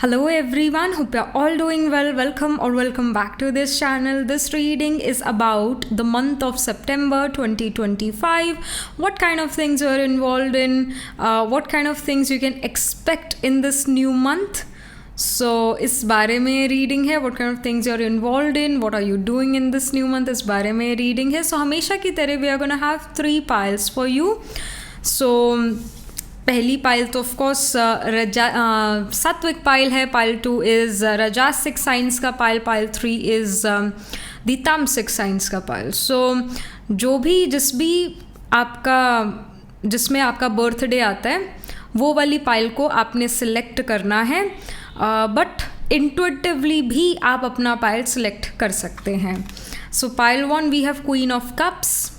Hello everyone, hope you're all doing well. Welcome back to this channel. This reading is about the month of September 2025. What kind of things you're involved in, what kind of things you can expect in this new month. So इस बारे में reading है. What kind of things you're involved in, what are you doing in this new month, इस बारे में reading है. So हमेशा की तरह we are gonna have 3 piles for you. So पहली पाइल तो ऑफकोर्स सात्विक पाइल है. पाइल 2 इज़ राजसिक साइंस का पाइल. पाइल 3 इज़ द तामसिक साइंस का पाइल. सो जो भी जिसमें आपका बर्थडे आता है वो वाली पाइल को आपने सिलेक्ट करना है. बट इंट्यूटिवली भी आप अपना पाइल सिलेक्ट कर सकते हैं. So pile 1 we have queen of cups.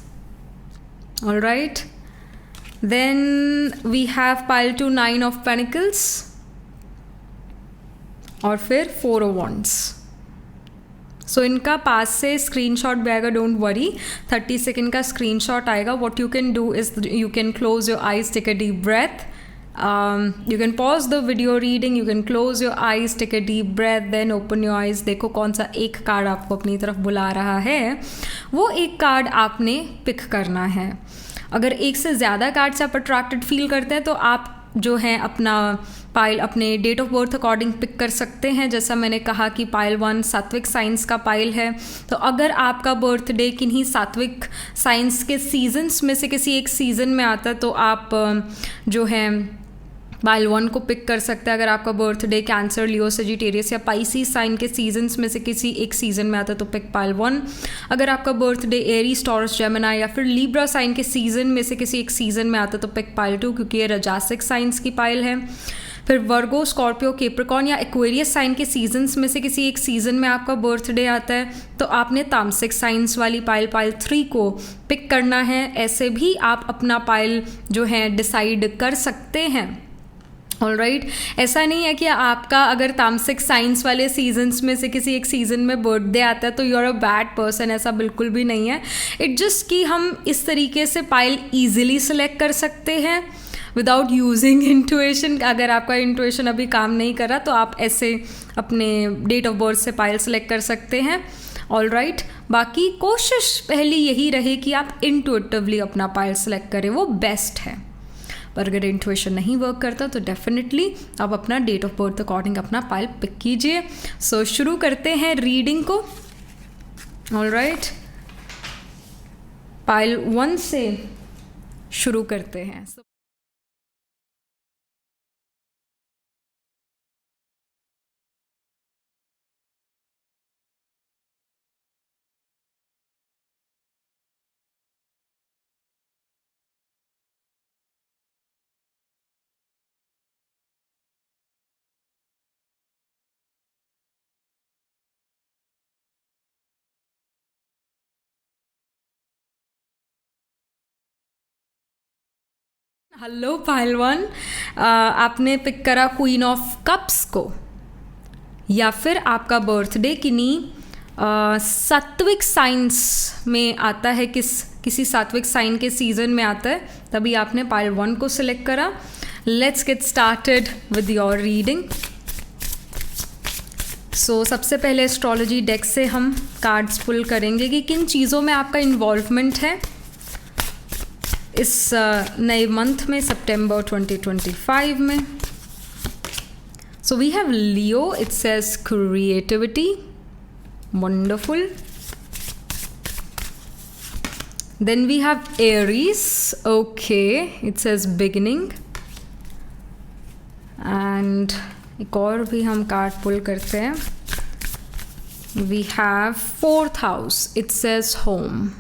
Alright. Then we have pile 2 9 of Pentacles और फिर 4 of Wands. So इनका पास से स्क्रीनशॉट भी आएगा. डोंट वरी, 30 सेकेंड का स्क्रीनशॉट आएगा. What you can do is you can close your eyes, take a deep breath. You can pause the video reading, you can close your eyes, take a deep breath, then open your eyes. देखो कौन सा एक card आपको अपनी तरफ बुला रहा है. वो एक कार्ड आपने पिक करना है. अगर एक से ज़्यादा कार्ड से आप अट्रैक्टेड फील करते हैं तो आप जो है अपना पाइल अपने date of birth according pick कर सकते हैं. जैसा मैंने कहा कि पाइल 1 सात्विक साइंस का पाइल है, तो अगर आपका बर्थडे किन्हीं सात्विक साइंस के सीजन्स में से किसी एक सीज़न में आता है तो आप जो है पाइल 1 को पिक कर सकते हैं. अगर आपका बर्थडे कैंसर, लियो, सजिटेरियस या पाइसिस साइन के सीजन्स में से किसी एक सीज़न में आता है तो पिक पाइल 1. अगर आपका बर्थडे एरीज, टॉरस, जेमिनी या फिर लिब्रा साइन के सीज़न में से किसी एक सीज़न में आता है तो पिक पाइल 2, क्योंकि ये राजसिक साइंस की पाइल है. फिर वर्गो, स्कॉर्पियो, कैप्रिकॉर्न या एक्वेरियस साइन के सीजन्स में से किसी एक सीज़न में आपका बर्थडे आता है तो आपने तामसिक साइंस वाली पाइल 3 को पिक करना है. ऐसे भी आप अपना पाइल जो है डिसाइड कर सकते हैं. ऑलराइट. ऐसा नहीं है कि आपका अगर तामसिक साइंस वाले सीजन्स में से किसी एक सीज़न में बर्थडे आता है तो you are a bad person. ऐसा बिल्कुल भी नहीं है. इट जस्ट कि हम इस तरीके से पाइल ईजिली सेलेक्ट कर सकते हैं विदाउट यूजिंग इंट्यूशन. अगर आपका इंट्यूशन अभी काम नहीं कर रहा तो आप ऐसे अपने डेट ऑफ बर्थ से पाइल सेलेक्ट कर सकते हैं. ऑलराइट. बाकी कोशिश पहली यही रहे कि आप इंट्यूटिवली अपना पाइल सेलेक्ट करें, वो बेस्ट है. पर अगर इंट्यूशन नहीं वर्क करता तो डेफिनेटली आप अपना डेट ऑफ बर्थ अकॉर्डिंग अपना पाइल पिक कीजिए. सो शुरू करते हैं रीडिंग को. ऑलराइट. पाइल 1 से शुरू करते हैं. हेलो पाइल 1, आपने पिक करा क्वीन ऑफ कप्स को, या फिर आपका बर्थडे किन्हीं सात्विक साइंस में आता है, किसी सात्विक साइन के सीज़न में आता है, तभी आपने पाइल 1 को सिलेक्ट करा. Let's get started with your reading. So सबसे पहले एस्ट्रोलॉजी डेक से हम कार्ड्स पुल करेंगे कि किन चीज़ों में आपका इन्वॉल्वमेंट है इस नए मंथ में, सितंबर 2025 में. So we have Leo. It says creativity. Wonderful. Then we have Aries. Okay. It says beginning. And एक और भी हम कार्ड पुल करते हैं. We have 4th house. It says home.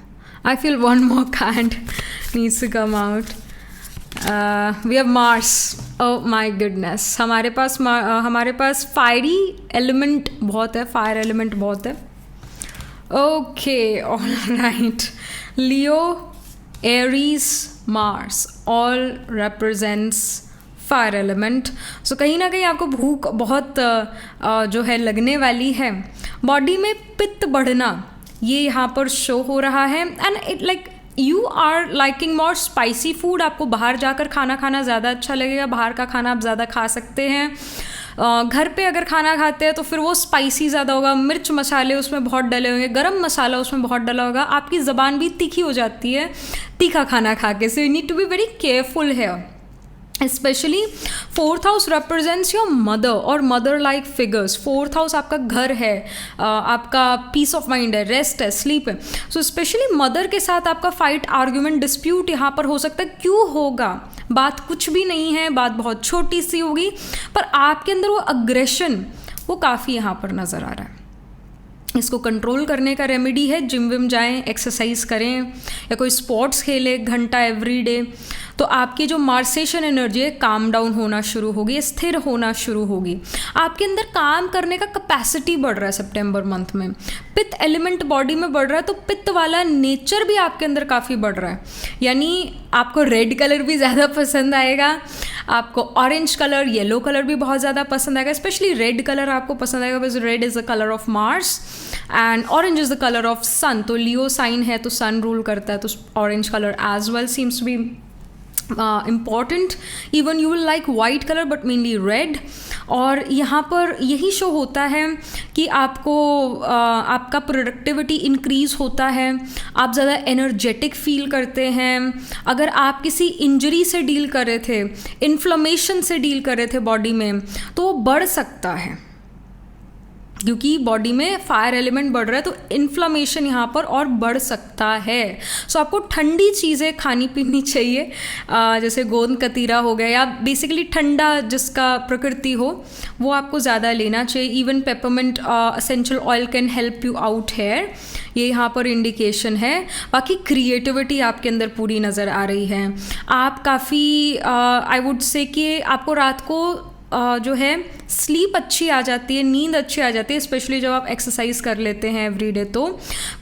I feel one more card needs to come out. We have Mars. Oh my goodness. हमारे पास fiery element बहुत है, fire element बहुत है. Okay. All right. Leo, Aries, Mars all represents fire element. So कहीं ना कहीं आपको भूख बहुत जो है लगने वाली है. बॉडी में पित्त बढ़ना ये यहाँ पर शो हो रहा है. And it like you are liking more spicy food. आपको बाहर जाकर खाना खाना ज़्यादा अच्छा लगेगा. बाहर का खाना आप ज़्यादा खा सकते हैं. घर पे अगर खाना खाते हैं तो फिर वो स्पाइसी ज़्यादा होगा, मिर्च मसाले उसमें बहुत डले होंगे, गरम मसाला उसमें बहुत डला होगा, आपकी ज़बान भी तीखी हो जाती है तीखा खाना खा के. So you need to be very careful here. Specially fourth house represents your mother और mother like figures. Fourth house आपका घर है, आपका पीस ऑफ माइंड है, रेस्ट है, स्लीप है. सो स्पेशली मदर के साथ आपका फाइट, आर्ग्यूमेंट, डिस्प्यूट यहाँ पर हो सकता है. क्यों होगा? बात कुछ भी नहीं है, बात बहुत छोटी सी होगी, पर आपके अंदर वो अग्रेशन वो काफ़ी यहाँ पर नज़र आ रहा है. इसको कंट्रोल करने का रेमेडी है जिम विम जाएं, एक्सरसाइज करें या कोई स्पोर्ट्स खेलें 1 घंटा एवरी डे. तो आपकी जो मार्सेशन एनर्जी है काम डाउन होना शुरू होगी, स्थिर होना शुरू होगी. आपके अंदर काम करने का कैपेसिटी बढ़ रहा है सितंबर मंथ में. पित्त एलिमेंट बॉडी में बढ़ रहा है, तो पित्त वाला नेचर भी आपके अंदर काफ़ी बढ़ रहा है. यानी आपको रेड कलर भी ज़्यादा पसंद आएगा, आपको ऑरेंज कलर, येलो कलर भी बहुत ज़्यादा पसंद आएगा. स्पेशली रेड कलर आपको पसंद आएगा because red is the colour of Mars and orange is the colour of sun. तो लियो साइन है तो सन रूल करता है, तो orange colour as well seems to be important. even you will like white color but mainly red. और यहाँ पर यही शो होता है कि आपको आपका प्रोडक्टिविटी इंक्रीज़ होता है, आप ज़्यादा एनर्जेटिक फील करते हैं. अगर आप किसी इंजरी से डील कर रहे थे, इन्फ्लेमेशन से डील कर रहे थे बॉडी में, तो वो बढ़ सकता है क्योंकि बॉडी में फायर एलिमेंट बढ़ रहा है, तो इन्फ्लामेशन यहाँ पर और बढ़ सकता है. सो आपको ठंडी चीज़ें खानी पीनी चाहिए, जैसे गोंद कतीरा हो गया, या बेसिकली ठंडा जिसका प्रकृति हो वो आपको ज़्यादा लेना चाहिए. Even peppermint essential oil can help you out here, ये यहाँ पर इंडिकेशन है. बाकी क्रिएटिविटी आपके अंदर पूरी नज़र आ रही है. आप काफ़ी आई वुड से कि आपको रात को जो है स्लीप अच्छी आ जाती है, नींद अच्छी आ जाती है, स्पेशली जब आप एक्सरसाइज कर लेते हैं एवरीडे. तो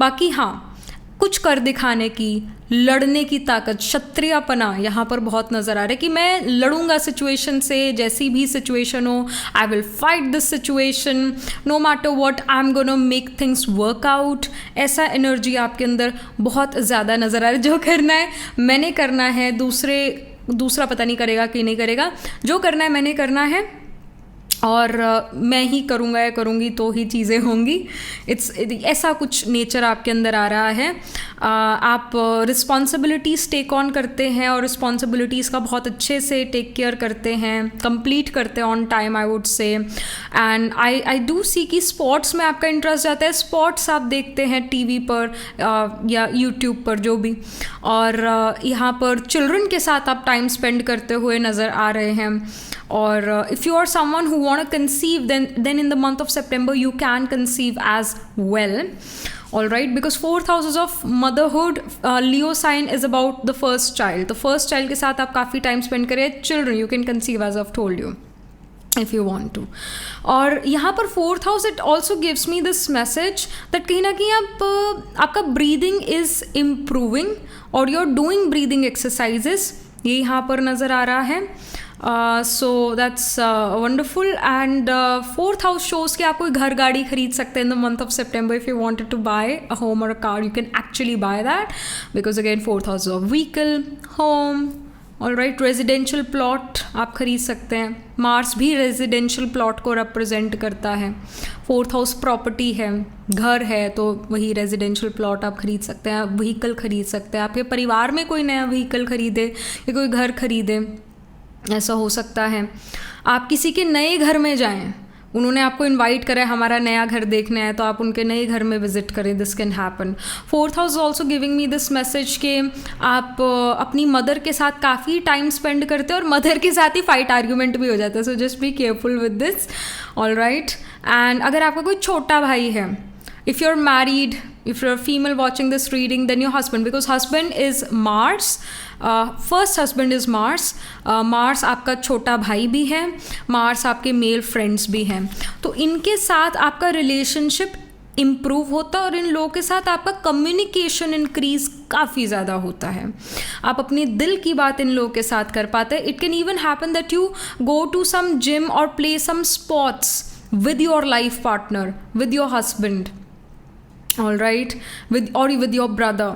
बाकी हाँ, कुछ कर दिखाने की, लड़ने की ताकत, क्षत्रियपना यहाँ पर बहुत नज़र आ रहा है कि मैं लड़ूंगा सिचुएशन से, जैसी भी सिचुएशन हो, I will fight this situation no matter what, I am gonna make things work out. ऐसा एनर्जी आपके अंदर बहुत ज़्यादा नज़र आ रहा है. जो करना है मैंने करना है, दूसरा पता नहीं करेगा कि नहीं करेगा. जो करना है मैंने करना है और मैं ही करूँगा या करूँगी तो ही चीज़ें होंगी. ऐसा कुछ नेचर आपके अंदर आ रहा है. आप रिस्पॉन्सिबिलिटीज़ टेक ऑन करते हैं और रिस्पॉन्सिबिलिटीज़ का बहुत अच्छे से टेक केयर करते हैं, कंप्लीट करते हैं on time I would say. And I do see कि स्पोर्ट्स में आपका इंटरेस्ट जाता है. स्पोर्ट्स आप देखते हैं टीवी पर या यूट्यूब पर जो भी, और यहाँ पर चिल्ड्रन के साथ आप टाइम स्पेंड करते हुए नज़र आ रहे हैं. or if you are someone who want to conceive, then in the month of September you can conceive as well. All right, because 4th house is of motherhood. Leo sign is about the first child. The first child के साथ आप काफ़ी time spend करें. Children you can conceive as I've told you if you want to. और यहाँ पर 4th house it also gives me this message that कहीं ना कहीं आपका breathing is improving और you're doing breathing exercises, ये यहाँ पर नज़र आ रहा है. So that's wonderful. And 4th house shows कि आप कोई घर गाड़ी खरीद सकते हैं in the month of September. If you wanted to buy a home और a car you can actually buy that because again 4th house of vehicle, home. All right, residential plot आप खरीद सकते हैं. मार्स भी रेजिडेंशियल प्लॉट को represent करता है. 4th house property है, घर है, तो वही रेजिडेंशियल प्लॉट आप खरीद सकते हैं. आप व्हीकल खरीद सकते हैं, आपके परिवार में कोई नया व्हीकल खरीदे या कोई घर खरीदे, ऐसा हो सकता है. आप किसी के नए घर में जाएं, उन्होंने आपको इनवाइट करा है हमारा नया घर देखना है, तो आप उनके नए घर में विजिट करें. This can happen. 4th house also giving me this message कि आप अपनी मदर के साथ काफ़ी टाइम स्पेंड करते हैं और मदर के साथ ही फाइट आर्ग्यूमेंट भी हो जाता है. So just be careful with this. All right. And अगर आपका कोई छोटा भाई है, if you're married, if you're a female watching this reading, then your husband, because husband is Mars, first husband is Mars. Mars आपका छोटा भाई भी है, Mars आपके मेल फ्रेंड्स भी हैं, तो इनके साथ आपका रिलेशनशिप इम्प्रूव होता है और इन लोगों के साथ आपका कम्युनिकेशन इंक्रीज काफ़ी ज़्यादा होता है. आप अपने दिल की बात इन लोगों के साथ कर पाते हैं. It can even happen that you go to some gym और play some sports with your life partner, with your husband, all right, with your brother.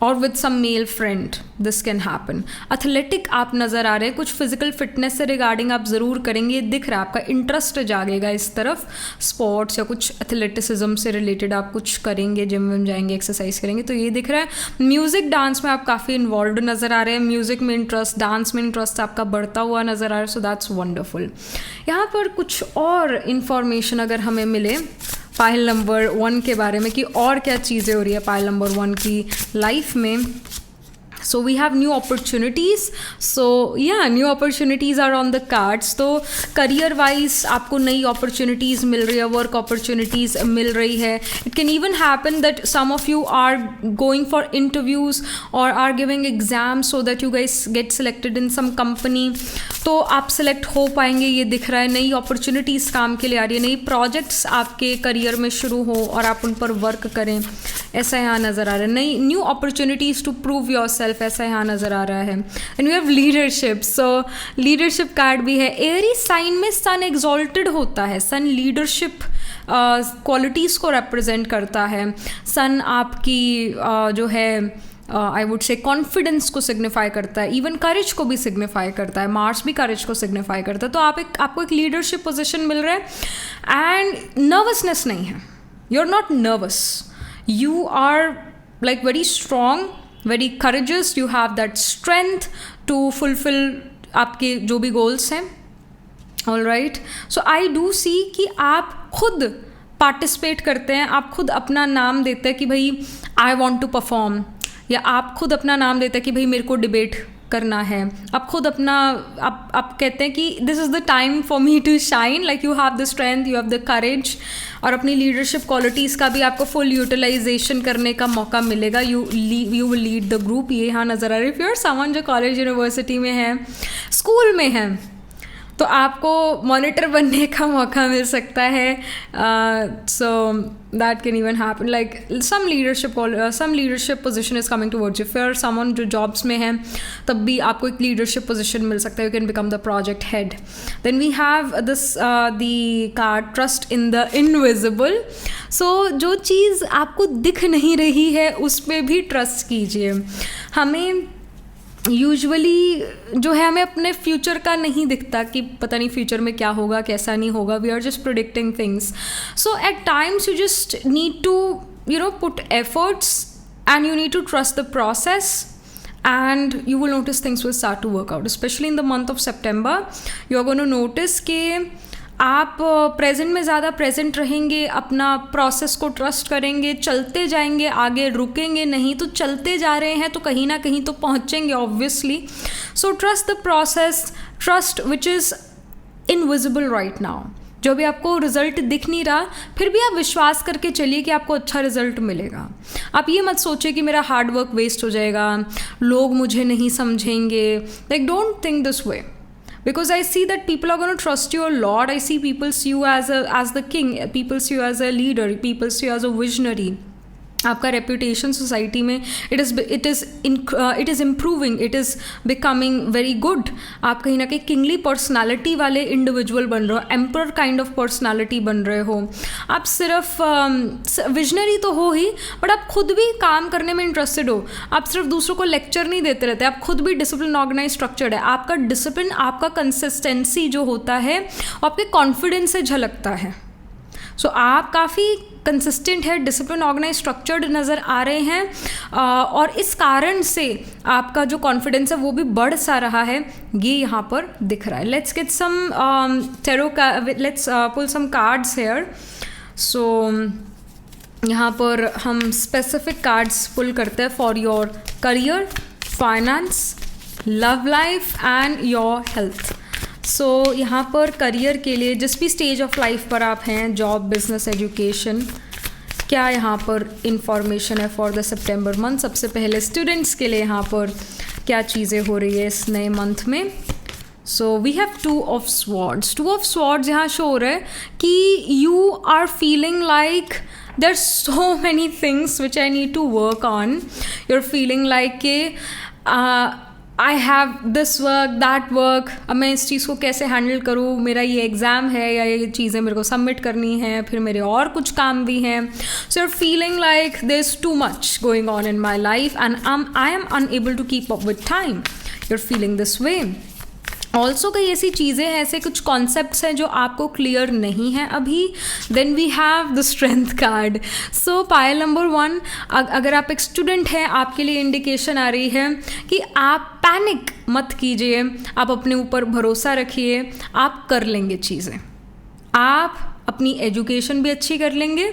और with some male friend this can happen. Athletic आप नज़र आ रहे हैं, कुछ physical fitness से regarding आप ज़रूर करेंगे, दिख रहा है आपका इंटरेस्ट जागेगा इस तरफ, स्पोर्ट्स या कुछ एथलेटिसिज्म से रिलेटेड आप कुछ करेंगे, जिम विम जाएंगे, एक्सरसाइज करेंगे, तो ये दिख रहा है। म्यूज़िक डांस में आप काफ़ी इन्वॉल्व नज़र आ रहे हैं, म्यूज़िक में इंटरेस्ट, डांस में इंटरेस्ट आपका बढ़ता हुआ नज़र आ रहा है, सो दैट्स वंडरफुल। यहाँ पर कुछ और इन्फॉर्मेशन अगर हमें मिले पायल नंबर 1 के बारे में कि और क्या चीज़ें हो रही है पायल नंबर 1 की लाइफ में। So we have new opportunities. So yeah, new opportunities are on the cards. तो career wise आपको नई opportunities मिल रही है, work opportunities मिल रही है. It can even happen that some of you are going for interviews or are giving exams so that you guys get selected in some company. तो आप select हो पाएंगे, ये दिख रहा है। नई opportunities काम के लिए आ रही है, नई projects आपके career में शुरू हो और आप उन पर work करें, ऐसा यहाँ नज़र आ रहा है। नई new opportunities to prove yourself, ऐसा यहाँ नज़र आ रहा है। And we have leadership, so leadership card भी है। एरी साइन में सन एग्जॉल्टेड होता है, सन लीडरशिप क्वालिटीज़ को रिप्रेजेंट करता है। सन आपकी जो है आई वुड से कॉन्फिडेंस को सिग्निफाई करता है, इवन करेज को भी सिग्निफाई करता है, मार्स भी करेज को सिग्निफाई करता है। तो आपको एक लीडरशिप पोजिशन मिल रहा है एंड नर्वसनेस नहीं है, you are not nervous, you are like very strong, very courageous, you have that strength to fulfill आपके जो भी goals हैं। all right, so I do see कि आप खुद participate करते हैं, आप खुद अपना नाम देते हैं कि भाई I want to perform, या आप खुद अपना नाम देते हैं कि भाई मेरे को डिबेट करना है, आप खुद अपना आप कहते हैं कि this is the time for me to shine, like you have the strength, you have the courage, और अपनी लीडरशिप क्वालिटीज़ का भी आपको फुल यूटिलाइजेशन करने का मौका मिलेगा। You will lead the group, ये यहाँ नज़र आ रहा है। इफ़ यू आर समवन जो कॉलेज यूनिवर्सिटी में है, स्कूल में है, तो आपको मॉनिटर बनने का मौका मिल सकता है। So that can even happen, like some leadership position is coming towards you. फिर समवन जो जॉब्स में है तब भी आपको एक लीडरशिप पोजीशन मिल सकता है, you can become the project head. Then we have this the card trust in the invisible. So जो चीज़ आपको दिख नहीं रही है उस पर भी ट्रस्ट कीजिए। हमें यूजुअली जो है हमें अपने फ्यूचर का नहीं दिखता कि पता नहीं फ्यूचर में क्या होगा, कैसा नहीं होगा, we are just predicting things. So at times you just need to put efforts and you need to trust the process and you will notice things will start to work out, especially in the month of September. You are going to notice कि आप present में ज़्यादा present रहेंगे, अपना process को trust करेंगे, चलते जाएंगे आगे, रुकेंगे नहीं। तो चलते जा रहे हैं तो कहीं ना कहीं तो पहुँचेंगे obviously. So trust the process, trust which is invisible right now. जो भी आपको रिजल्ट दिख नहीं रहा, फिर भी आप विश्वास करके चलिए कि आपको अच्छा रिजल्ट मिलेगा। आप ये मत सोचिए कि मेरा हार्ड वर्क वेस्ट हो जाएगा, लोग मुझे नहीं समझेंगे। Like don't think this way, because I see that people are going to trust you a lot. I see people see you as the king, people see you as a leader, people see you as a visionary. आपका reputation society में it is improving, it is becoming very good. आप कहीं ना कहीं kingly personality वाले individual बन रहे हो, एम्पर काइंड ऑफ पर्सनालिटी बन रहे हो। आप सिर्फ विजनरी तो हो ही, बट आप खुद भी काम करने में इंटरेस्टेड हो। आप सिर्फ दूसरों को लेक्चर नहीं देते रहते, आप खुद भी डिसिप्लिन ऑर्गेनाइज स्ट्रक्चर्ड है। आपका डिसिप्लिन, आपका कंसिस्टेंसी जो होता है वो आपके कॉन्फिडेंस से झलकता है। सो आप काफ़ी कंसिस्टेंट है, डिसिप्लिन ऑर्गेनाइज स्ट्रक्चर्ड नज़र आ रहे हैं, और इस कारण से आपका जो कॉन्फिडेंस है वो भी बढ़ सा रहा है, ये यहाँ पर दिख रहा है। लेट्स गेट सम टेरो का, let's pull some cards here. So यहाँ पर हम स्पेसिफिक कार्ड्स पुल करते हैं for your career, finance, love life and your health. So यहाँ पर करियर के लिए जिस भी स्टेज ऑफ लाइफ पर आप हैं, जॉब, बिजनेस, एजुकेशन, क्या यहाँ पर इंफॉर्मेशन है फॉर द सितंबर मंथ। सबसे पहले स्टूडेंट्स के लिए यहाँ पर क्या चीज़ें हो रही है इस नए मंथ में। So we have 2 of swords। 2 of swords यहाँ शो हो रहा है कि you are feeling like there's so many things which I need to work on. You're feeling like I have this work that work, अब मैं इस चीज़ को कैसे हैंडल करूँ, मेरा ये एग्ज़ाम है या ये चीज़ें मेरे को सबमिट करनी है, फिर मेरे और कुछ काम भी हैं. सो you're feeling like there's too much going on in my life and I am unable to keep up with time. You're feeling this way. Also कई ऐसी चीज़ें हैं, ऐसे कुछ कॉन्सेप्ट्स हैं जो आपको क्लियर नहीं है अभी. Then we have the strength card. So Payal number 1, अगर आप एक स्टूडेंट हैं, आपके लिए इंडिकेशन आ रही है कि आप पैनिक मत कीजिए, आप अपने ऊपर भरोसा रखिए, आप कर लेंगे चीज़ें, आप अपनी एजुकेशन भी अच्छी कर लेंगे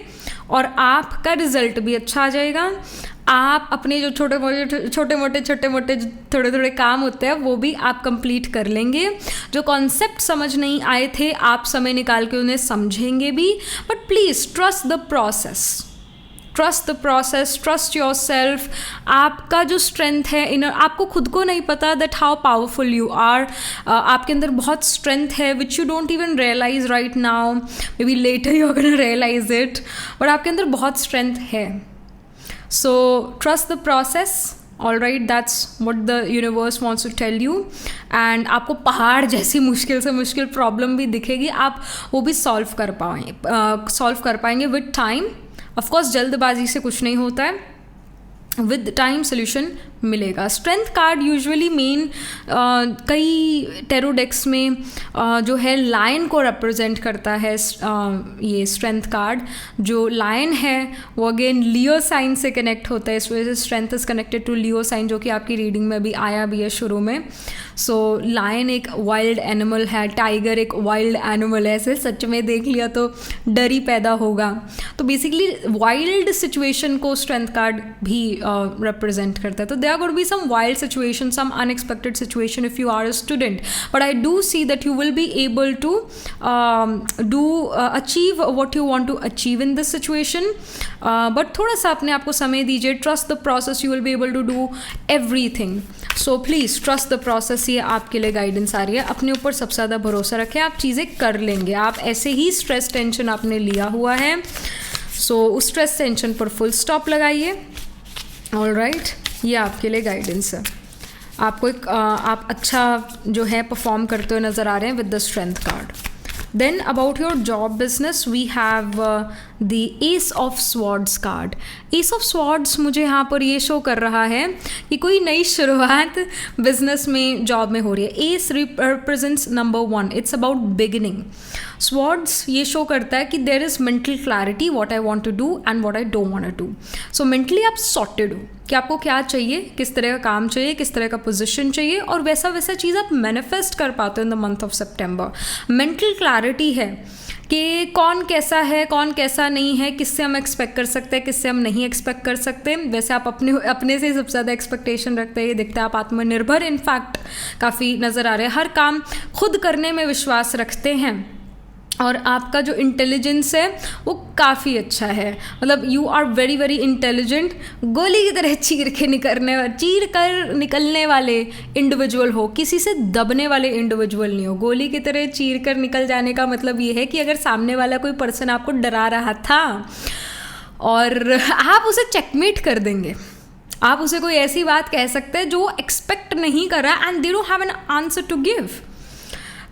और आपका रिजल्ट भी अच्छा आ जाएगा. आप अपने जो छोटे मोटे थोड़े थोड़े काम होते हैं वो भी आप कंप्लीट कर लेंगे. जो कॉन्सेप्ट समझ नहीं आए थे आप समय निकाल के उन्हें समझेंगे भी. But please trust the process, trust your self. आपका जो स्ट्रेंथ है इनर, आपको खुद को नहीं पता that how powerful you are. आपके अंदर बहुत स्ट्रेंथ है which you don't even realise right now, maybe later you are gonna realise it, but आपके अंदर बहुत स्ट्रेंथ है. So trust the process. All right, that's what the universe wants to tell you. And आपको पहाड़ जैसी मुश्किल से मुश्किल प्रॉब्लम भी दिखेगी, आप वो भी सॉल्व कर पाएंगे विद टाइम. ऑफ कोर्स जल्दबाजी से कुछ नहीं होता है, विद टाइम सोल्यूशन मिलेगा. स्ट्रेंथ कार्ड यूजुअली मेन कई टेरो डेक्स में जो है लायन को रिप्रेजेंट करता है. ये स्ट्रेंथ कार्ड जो लायन है वो अगेन लियो साइन से कनेक्ट होता है, इस वजह से strength is connected to Leo sign, जो कि आपकी रीडिंग में भी आया भी है शुरू में. सो लायन एक वाइल्ड एनिमल है, टाइगर एक वाइल्ड एनिमल है, ऐसे सच में देख लिया तो डर ही पैदा होगा. तो बेसिकली वाइल्ड सिचुएशन को स्ट्रेंथ कार्ड भी रिप्रेजेंट करता है. तो there could be some wild situation, some unexpected situation if you are a student, but I do see that you will be able to achieve what you want to achieve in this situation. But थोड़ा सा अपने आप को समय दीजिए. trust the process, you will be able to do everything. So please trust the process. ये आपके लिए गाइडेंस आ रही है. अपने ऊपर सबसे ज़्यादा भरोसा रखें, आप चीज़ें कर लेंगे. आप ऐसे ही स्ट्रेस टेंशन आपने लिया हुआ है, सो उस स्ट्रेस टेंशन पर फुल स्टॉप लगाइए. ऑल राइट, ये आपके लिए गाइडेंस है. आपको एक आप अच्छा जो है परफॉर्म करते हुए नज़र आ रहे हैं with the strength card. Then about your job business we have the ace of swords card. Ace of swords मुझे यहाँ पर ये शो कर रहा है कि कोई नई शुरुआत बिजनेस में जॉब में हो रही है. Ace represents number 1, it's about beginning. Swords ये शो करता है कि there is mental clarity what I want to do and what I don't want to do. So mentally आप सॉर्टेड हो कि आपको क्या चाहिए, किस तरह का काम चाहिए, किस तरह का पोजीशन चाहिए, और वैसा वैसा चीज़ आप मैनिफेस्ट कर पाते हो इन the month of September. Mental clarity है कि कौन कैसा है, कौन कैसा नहीं है, किससे हम एक्सपेक्ट कर सकते हैं, किससे हम नहीं एक्सपेक्ट कर सकते. वैसे आप अपने से सबसे ज़्यादा एक्सपेक्टेशन रखते हैं, ये दिखता है. आप आत्मनिर्भर इनफैक्ट काफ़ी नज़र आ रहे हैं, हर काम खुद करने में विश्वास रखते हैं, और आपका जो इंटेलिजेंस है वो काफ़ी अच्छा है. मतलब you are very very intelligent. गोली की तरह चीर कर निकलने वाले इंडिविजुअल हो, किसी से दबने वाले इंडिविजुअल नहीं हो. गोली की तरह चीर कर निकल जाने का मतलब ये है कि अगर सामने वाला कोई पर्सन आपको डरा रहा था और आप उसे चेकमेट कर देंगे, आप उसे कोई ऐसी बात कह सकते हैं जो एक्सपेक्ट नहीं कर रहा, and they don't have an answer to give,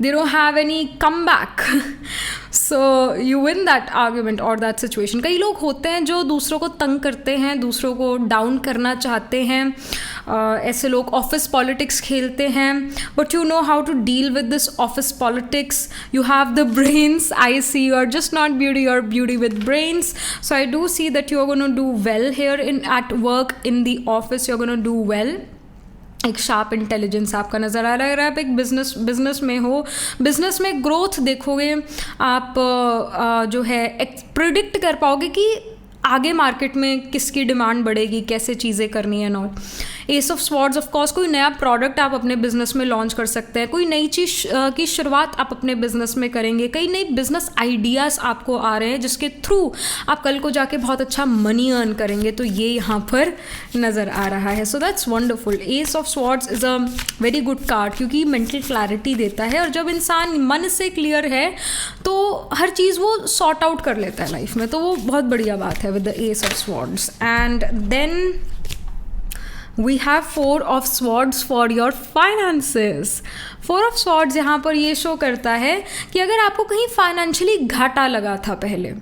they don't have any comeback. So you win that argument or that situation. कई लोग होते हैं जो दूसरों को तंग करते हैं, दूसरों को डाउन करना चाहते हैं. ऐसे लोग ऑफिस पॉलिटिक्स खेलते हैं, but you know how to deal with this office politics. You have the brains. I see you are just not beauty, you are beauty with brains. So I do see that you are gonna do well here in at work, in the office you are gonna do well. एक sharp intelligence आपका नज़र आ रहा है. अगर आप एक business में हो, बिजनेस में ग्रोथ देखोगे आप, जो है प्रिडिक्ट कर पाओगे कि आगे मार्केट में किसकी डिमांड बढ़ेगी, कैसे चीज़ें करनी है. Not S of swords, of course कोई नया प्रोडक्ट आप अपने बिजनेस में लॉन्च कर सकते हैं, कोई नई चीज़ की शुरुआत आप अपने बिजनेस में करेंगे, कई नई बिजनेस आइडियाज़ आपको आ रहे हैं जिसके थ्रू आप कल को जाके बहुत अच्छा मनी अर्न करेंगे. तो ये यहाँ पर नज़र आ रहा है. So that's wonderful. S of swords is a very good card क्योंकि मेंटल क्लैरिटी देता है, और जब इंसान मन से क्लियर है तो हर चीज़ वो सॉर्ट आउट कर लेता है लाइफ में. तो वो बहुत बढ़िया बात है with the ace of swords. And then we have 4 of swords for your finances. 4 of swords यहाँ पर ये शो करता है कि अगर आपको कहीं फाइनेंशियली घाटा लगा था पहले,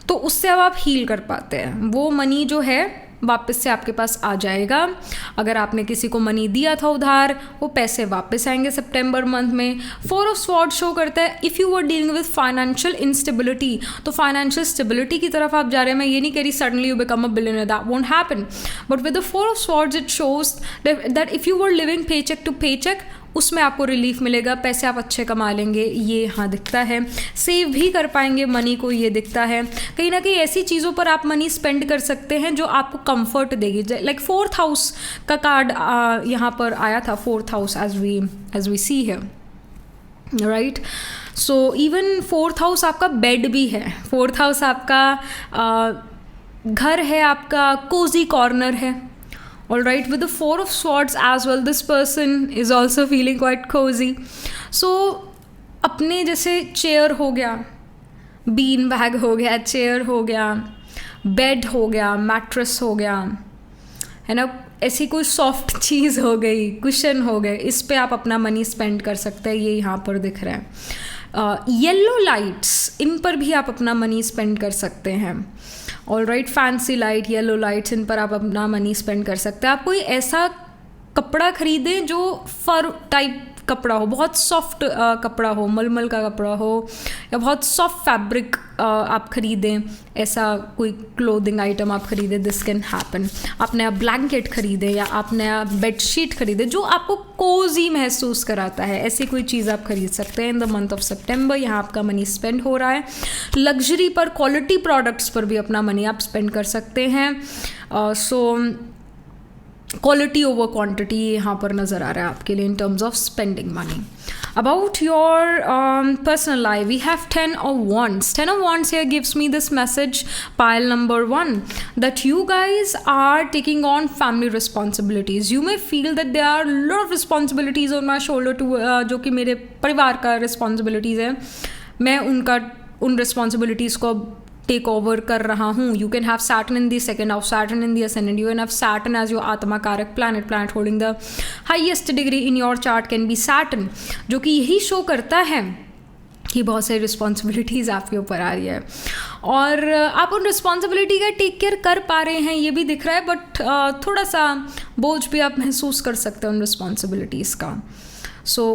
तो उससे अब आप हील कर पाते हैं। वो मनी जो है वापस से आपके पास आ जाएगा। अगर आपने किसी को मनी दिया था उधार, वो पैसे वापस आएंगे सितंबर मंथ में। 4 ऑफ स्वॉर्ड्स शो करता है if you were dealing with financial instability, तो फाइनेंशियल स्टेबिलिटी की तरफ आप जा रहे हैं। मैं ये नहीं कह रही suddenly you become a billionaire, that won't happen, but with the 4 of swords it shows that if you were living पे चेक टू पे चेक, उसमें आपको रिलीफ मिलेगा, पैसे आप अच्छे कमा लेंगे, ये यहाँ दिखता है। सेव भी कर पाएंगे मनी को, ये दिखता है। कहीं ना कहीं ऐसी चीज़ों पर आप मनी स्पेंड कर सकते हैं जो आपको कंफर्ट देगी। लाइक 4th हाउस का कार्ड यहाँ पर आया था, 4th हाउस एज वी सी है, right. So even 4th house आपका बेड भी है, 4th हाउस आपका घर है, आपका कोजी कॉर्नर है। All right, with the 4 of swords as well, this person is also feeling quite cozy. So अपने जैसे चेयर हो गया, बीन बैग हो गया, चेयर हो गया, बेड हो गया, मैट्रेस हो गया, है ना, ऐसी कोई सॉफ्ट चीज़ हो गई, कुशन हो गए, इस पे आप अपना मनी स्पेंड कर सकते हैं। ये यहाँ पर दिख रहा है। येलो लाइट्स, इन पर भी आप अपना मनी स्पेंड कर सकते हैं। All right, fancy light, yellow lights, इन पर आप अपना मनी स्पेंड कर सकते हैं। आप कोई ऐसा कपड़ा खरीदें जो फर टाइप कपड़ा हो, बहुत सॉफ्ट कपड़ा हो, मलमल का कपड़ा हो, या बहुत सॉफ्ट फैब्रिक आप खरीदें, ऐसा कोई क्लोथिंग आइटम आप खरीदें, दिस कैन हैपन। आप नया ब्लैंकेट खरीदें या आप नया बेडशीट खरीदें जो आपको कोजी महसूस कराता है, ऐसी कोई चीज़ आप खरीद सकते हैं इन द मंथ ऑफ सितंबर। यहाँ आपका मनी स्पेंड हो रहा है। लग्जरी पर, क्वालिटी प्रोडक्ट्स पर भी अपना मनी आप स्पेंड कर सकते हैं। सो क्वालिटी ओवर क्वांटिटी यहाँ पर नज़र आ रहा है आपके लिए in terms of spending money. About your personal life, we have 10 of wands. 10 of wands here gives me this message, pile number 1, that you guys are taking on family responsibilities. You may feel that there are a lot of responsibilities on my shoulder to जो कि मेरे परिवार का responsibilities है, मैं उन responsibilities को take over कर रहा हूँ। You can have Saturn in the second house, Saturn in the ascendant, you can have Saturn as your atma karaka planet, planet holding the highest degree in your chart can be Saturn, जो कि यही show करता है कि बहुत सारी responsibilities आपके ऊपर आ रही है और आप उन रिस्पॉन्सिबिलिटी का टेक केयर कर पा रहे हैं, ये भी दिख रहा है। बट थोड़ा सा बोझ भी आप महसूस कर सकते हैं उन रिस्पॉन्सिबिलिटीज़ का।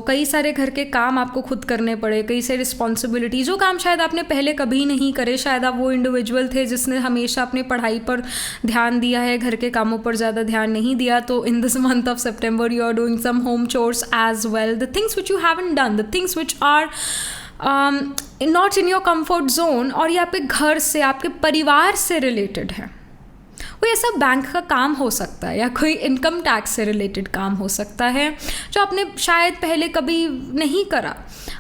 कई सारे घर के काम आपको खुद करने पड़े, कई सारी रिस्पॉन्सिबिलिटी, जो काम शायद आपने पहले कभी नहीं करे। शायद आप वो इंडिविजुअल थे जिसने हमेशा अपनी पढ़ाई पर ध्यान दिया है, घर के कामों पर ज़्यादा ध्यान नहीं दिया। तो in this month of September you are doing some home chores as well, the things which you haven't done, the things which are not in your comfort zone, और ये आपके घर से, आपके परिवार से रिलेटेड है। कोई ऐसा बैंक का काम हो सकता है या कोई इनकम टैक्स से रिलेटेड काम हो सकता है जो आपने शायद पहले कभी नहीं करा।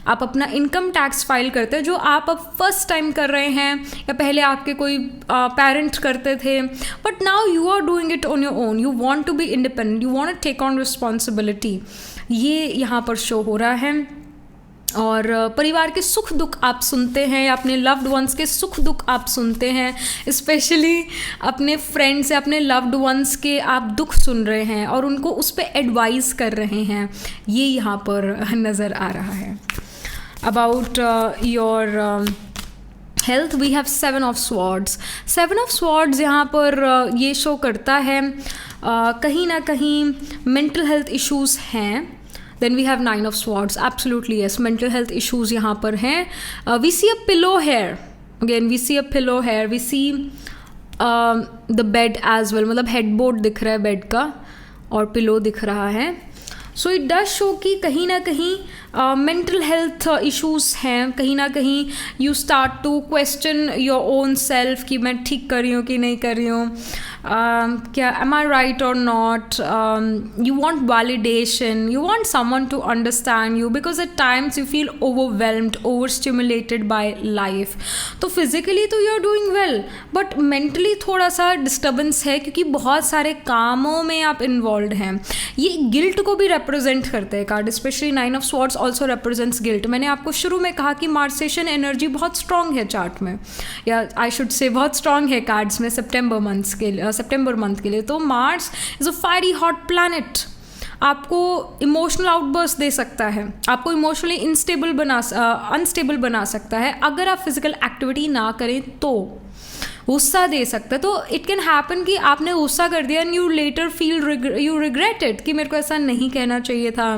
आप अपना इनकम टैक्स फाइल करते हैं जो आप अब फर्स्ट टाइम कर रहे हैं, या पहले आपके कोई पेरेंट करते थे, but now you are doing it on your own. You want to be independent, you want to take on responsibility, ये यहाँ पर शो हो रहा है। और परिवार के सुख दुख आप सुनते हैं, या अपने लव्ड वंस के सुख दुख आप सुनते हैं, स्पेशली अपने फ्रेंड्स या अपने लव्ड वंस के आप दुख सुन रहे हैं और उनको उस पर एडवाइस कर रहे हैं, ये यहाँ पर नज़र आ रहा है। About your health we have 7 of swords. 7 of swords यहाँ पर ये शो करता है कहीं ना कहीं मेंटल हेल्थ इश्यूज़ हैं। Then we have 9 of swords. Absolutely yes, mental health issues यहाँ पर हैं। We see a pillow here. Again we see a pillow here. We see the bed as well. मतलब headboard दिख रहा है bed का और pillow दिख रहा है। So it does show कि कहीं ना कहीं mental health issues हैं, कहीं ना कहीं you start to question your own self कि मैं ठीक कर रही हूँ कि नहीं कर रही हूँ, क्या am I right or not, you want validation, you want someone to understand you because at times you feel overwhelmed, overstimulated by life। तो physically तो you are doing well but mentally थोड़ा सा disturbance है क्योंकि बहुत सारे कामों में आप involved हैं। ये guilt को भी represent करते हैं card, especially 9 of swords also represents guilt. मैंने आपको शुरू में कहा कि मार्सेशन एनर्जी बहुत स्ट्रॉन्ग है चार्ट में, या आई शुड से बहुत स्ट्रॉन्ग है कार्ड्स में सितंबर मंथ के लिए। तो Mars is a fiery hot planet, आपको इमोशनल आउटबर्स्ट दे सकता है, आपको इमोशनली अनस्टेबल बना सकता है अगर आप फिजिकल एक्टिविटी ना करें तो। गुस्सा दे सकता है, तो इट कैन हैपन कि आपने गुस्सा कर दिया and you later feel you regretted कि मेरे को ऐसा नहीं कहना चाहिए था,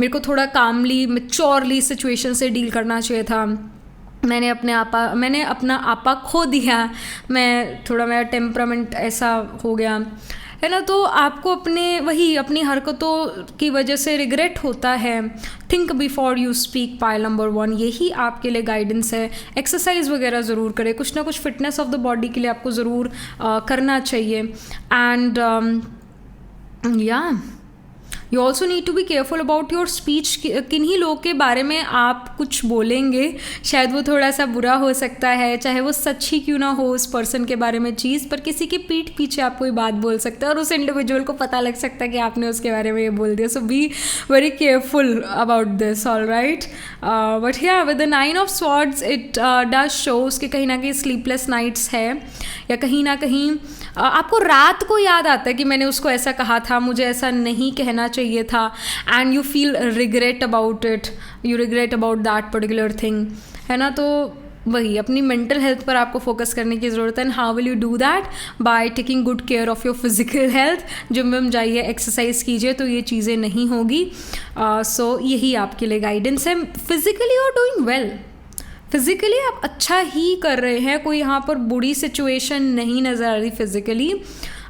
मेरे को थोड़ा कामली मैच्योरली सिचुएशन से डील करना चाहिए था, मैंने अपना आपा खो दिया, मेरा टेम्परामेंट ऐसा हो गया है ना। तो आपको अपनी हरकतों की वजह से रिग्रेट होता है। Think before you speak, pile number 1, यही आपके लिए गाइडेंस है। एक्सरसाइज वगैरह ज़रूर करें, कुछ ना कुछ फिटनेस ऑफ द बॉडी के लिए आपको ज़रूर करना चाहिए। And you also need to be careful about your speech. किन्हीं लोग के बारे में आप कुछ बोलेंगे, शायद वो थोड़ा सा बुरा हो सकता है, चाहे वो सच ही क्यों ना हो उस पर्सन के बारे में चीज़, पर किसी की पीठ पीछे आप कोई बात बोल सकते हैं और उस इंडिविजुअल को पता लग सकता है कि आपने उसके बारे में ये बोल दिया। So be very careful about this, all right. But yeah with the 9 of swords it does shows कि कहीं ना कहीं स्लीपलेस नाइट्स है, या कहीं ना कहीं आपको रात को याद आता है कि मैंने उसको ऐसा कहा था, मुझे ऐसा नहीं कहना चाहिए था, and you feel regret about it, you regret about that particular thing, है ना। तो वही अपनी मेंटल हेल्थ पर आपको फोकस करने की ज़रूरत है। And how will you do that? By taking good care of your physical health. Gym में जाइए, एक्सरसाइज कीजिए, तो ये चीज़ें नहीं होगी। सो यही आपके लिए गाइडेंस है। Physically you are doing well, physically आप अच्छा ही कर रहे हैं, कोई यहाँ पर बुरी सिचुएशन नहीं नज़र आ रही। फिज़िकली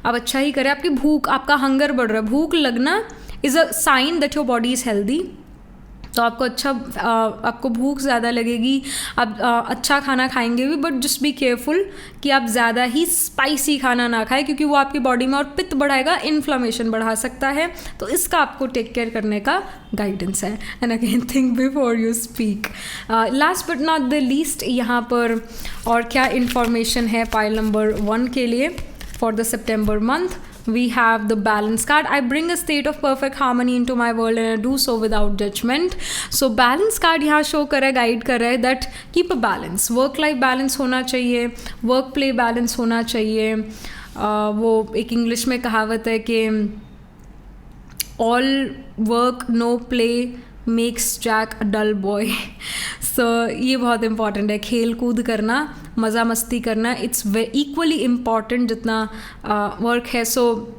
आप अच्छा ही करें, आपकी भूख, आपका हंगर बढ़ रहा है, भूख लगना is a sign that your body is healthy. तो आपको भूख ज़्यादा लगेगी, आप अच्छा खाना खाएंगे भी, बट जस्ट बी केयरफुल कि आप ज़्यादा ही स्पाइसी खाना ना खाएं, क्योंकि वो आपकी बॉडी में और पित्त बढ़ाएगा, इन्फ्लामेशन बढ़ा सकता है। तो इसका आपको टेक केयर करने का गाइडेंस है। And again think before you speak. Last but not the least, यहाँ पर और क्या इन्फॉर्मेशन है पाइल नंबर 1 के लिए for the September month? We have the balance card. I bring a state of perfect harmony into my world and I do so without judgment. So balance card यहाँ show कर रहा है, guide कर रहा है that keep a balance, work life balance होना चाहिए, work play balance होना चाहिए। वो एक इंग्लिश में कहावत है कि all work no play makes Jack a dull boy. So ये बहुत इंपॉर्टेंट है, खेल कूद करना, मज़ा मस्ती करना, इट्स इक्वली इम्पॉर्टेंट जितना वर्क है। So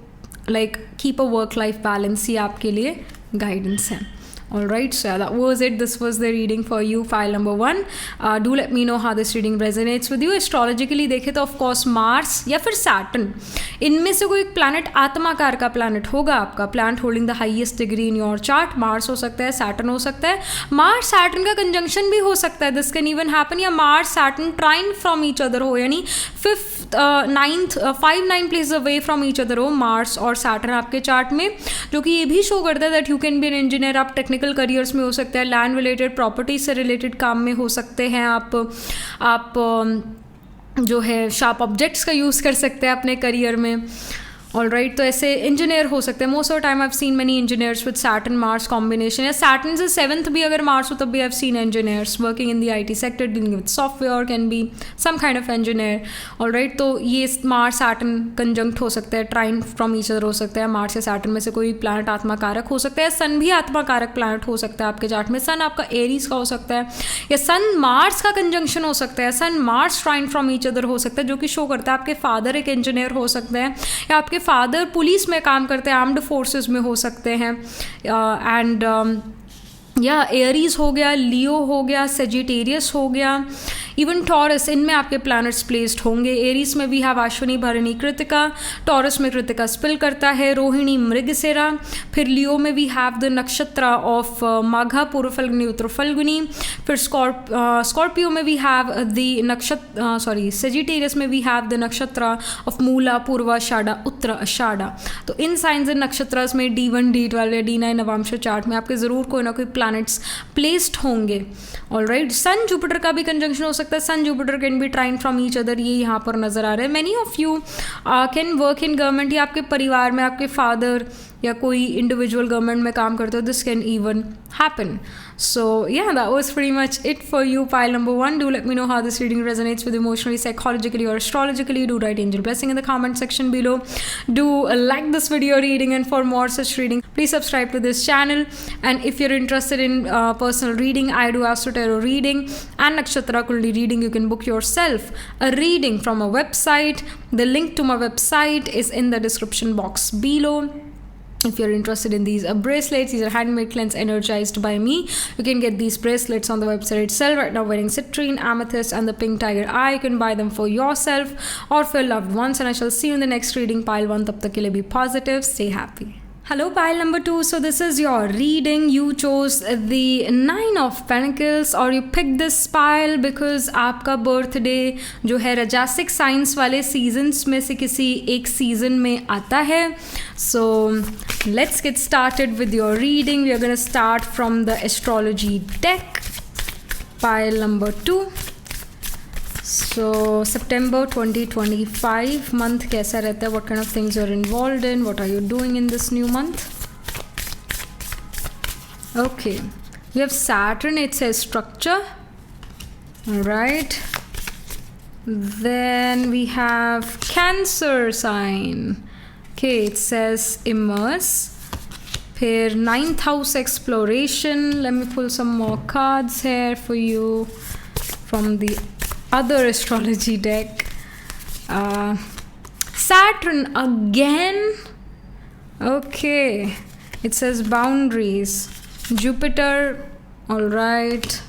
like keep a work life balance, ये आपके लिए गाइडेंस है। Alright, so that was it. This was the reading for you, file number 1. Do let me know how this reading resonates with you. Astrologically देखें तो of course Mars या फिर Saturn, इनमें से कोई एक planet आत्माकार का planet होगा आपका, planet holding the highest degree in your chart. Mars हो सकता है, Saturn हो सकता है, Mars Saturn का conjunction भी हो सकता है, this can even happen, या Mars Saturn trine from each other हो, यानी 5-9 places away from each other हो Mars और Saturn आपके चार्ट में, जो कि ये भी शो करता है that you can B an engineer. आप टेक्निकल करियर्स में हो सकते हैं, लैंड रिलेटेड, प्रॉपर्टी से रिलेटेड काम में हो सकते हैं, आप जो है शार्प ऑब्जेक्ट्स का यूज़ कर सकते हैं अपने करियर में। ऑल राइट, तो ऐसे इंजीनियर हो सकते हैं। Most of time I have seen many engineers with Saturn Mars combination, या सैटर्न से 7th भी अगर मार्स हो तब भी I have seen engineers working in the IT sector, dealing with software, can be some kind of engineer. All right, तो ये Mars Saturn conjunct हो सकता है, ट्राइन फ्रॉम ईच अदर हो सकता है। मार्स या सैटर्न में से कोई प्लैनेट आत्मा कारक हो सकता है, सन भी आत्मा कारक प्लैनेट हो सकता है आपके चार्ट में। सन आपका एरीज का हो सकता है, या सन मार्स का कंजंक्शन हो सकता है, sun Mars trine from each other हो सकता है, जो कि शो करता है आपके फादर एक इंजीनियर हो सकते हैं, या आपके फादर पुलिस में काम करते हैं, आर्म्ड फोर्सेस में हो सकते हैं। एंड या एरीज हो गया, लियो हो गया, सेजिटेरियस हो गया, इवन टॉरस, इनमें आपके प्लैनेट्स प्लेस्ड होंगे। एरीज में भी हैव अश्विनी, भरणी, कृतिका, टॉरस में कृतिका स्पिल करता है, रोहिणी, मृगशिरा, फिर लियो में वी हैव द नक्षत्र ऑफ माघा, पूर्व फल्गुनी, उत्तर फल्गुनी, फिर स्कॉर्पियो में वी हैव द सेजिटेरियस में वी हैव द नक्षत्र ऑफ मूला, पूर्व आषाढ़ा, उत्तर आषाढ़ा। तो इन साइंस एंड नक्षत्रस में D1, D12 या D9 नवांश चार्ट में आपके ज़रूर कोई ना कोई प्लैनेट्स प्लेस्ड होंगे। ऑलराइट, सन जुपिटर का भी कंजंक्शन हो सकता है, sun Jupiter can be trine from each other, ये यहाँ पर नजर आ रहा है। Many of you can work in government, या आपके परिवार में आपके फादर या कोई इंडिविजुअल गवर्नमेंट में काम करते हो, this can even happen. So yeah, that was pretty much it for you, pile number 1. Do let me know how this reading resonates with you emotionally, psychologically, or astrologically. Do write angel blessing in the comment section below. Do like this video reading, and for more such reading, please subscribe to this channel. And if you're interested in personal reading, I do Astro Tarot reading and Nakshatra Kundi reading. You can book yourself a reading from a website. The link to my website is in the description box below. If you're interested in these bracelets, these are handmade, cleansed, energized by me. You can get these bracelets on the website itself. Right now wearing citrine, amethyst and the pink tiger eye. You can buy them for yourself or for your loved ones, and I shall see you in the next reading. Pile 1, tab tak ke liye be positive, stay happy. Hello pile number 2. So this is your reading. You chose the 9 of Pentacles, or you picked this pile because आपका birthday जो है राजसिक science वाले seasons में से किसी एक season में आता है. So let's get started with your reading. We are going to start from the astrology deck. Pile number 2. So September 2025 month कैसा रहता है? What kind of things you're involved in? What are you doing in this new month? Okay, we have Saturn. It says structure. All right. Then we have Cancer sign. Okay, it says immerse. फिर 9th house exploration. Let me pull some more cards here for you from the other astrology deck. Saturn again. Okay, it says boundaries. Jupiter, all right.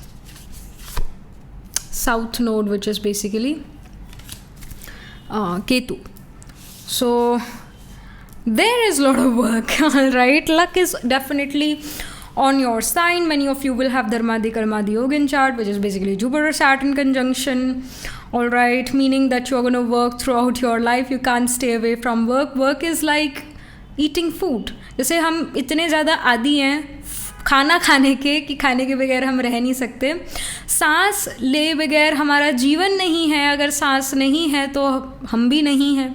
South node, which is basically Ketu. So there is a lot of work. All right, luck is definitely on your sign. Many of you will have Dharmadi Karmadi Yogin chart, which is basically Jupiter Saturn conjunction. All right, meaning that you're going to work throughout your life. You can't stay away from work. Work is like eating food. जैसे हम इतने ज़्यादा आदी हैं खाना खाने के कि खाने के बगैर हम रह नहीं सकते. सांस ले बगैर हमारा जीवन नहीं है. अगर सांस नहीं है तो हम भी नहीं हैं.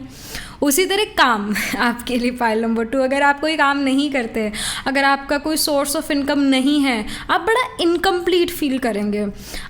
उसी तरह काम आपके लिए पाइल नंबर 2. अगर आप कोई काम नहीं करते, अगर आपका कोई सोर्स ऑफ इनकम नहीं है, आप बड़ा इनकम्प्लीट फील करेंगे,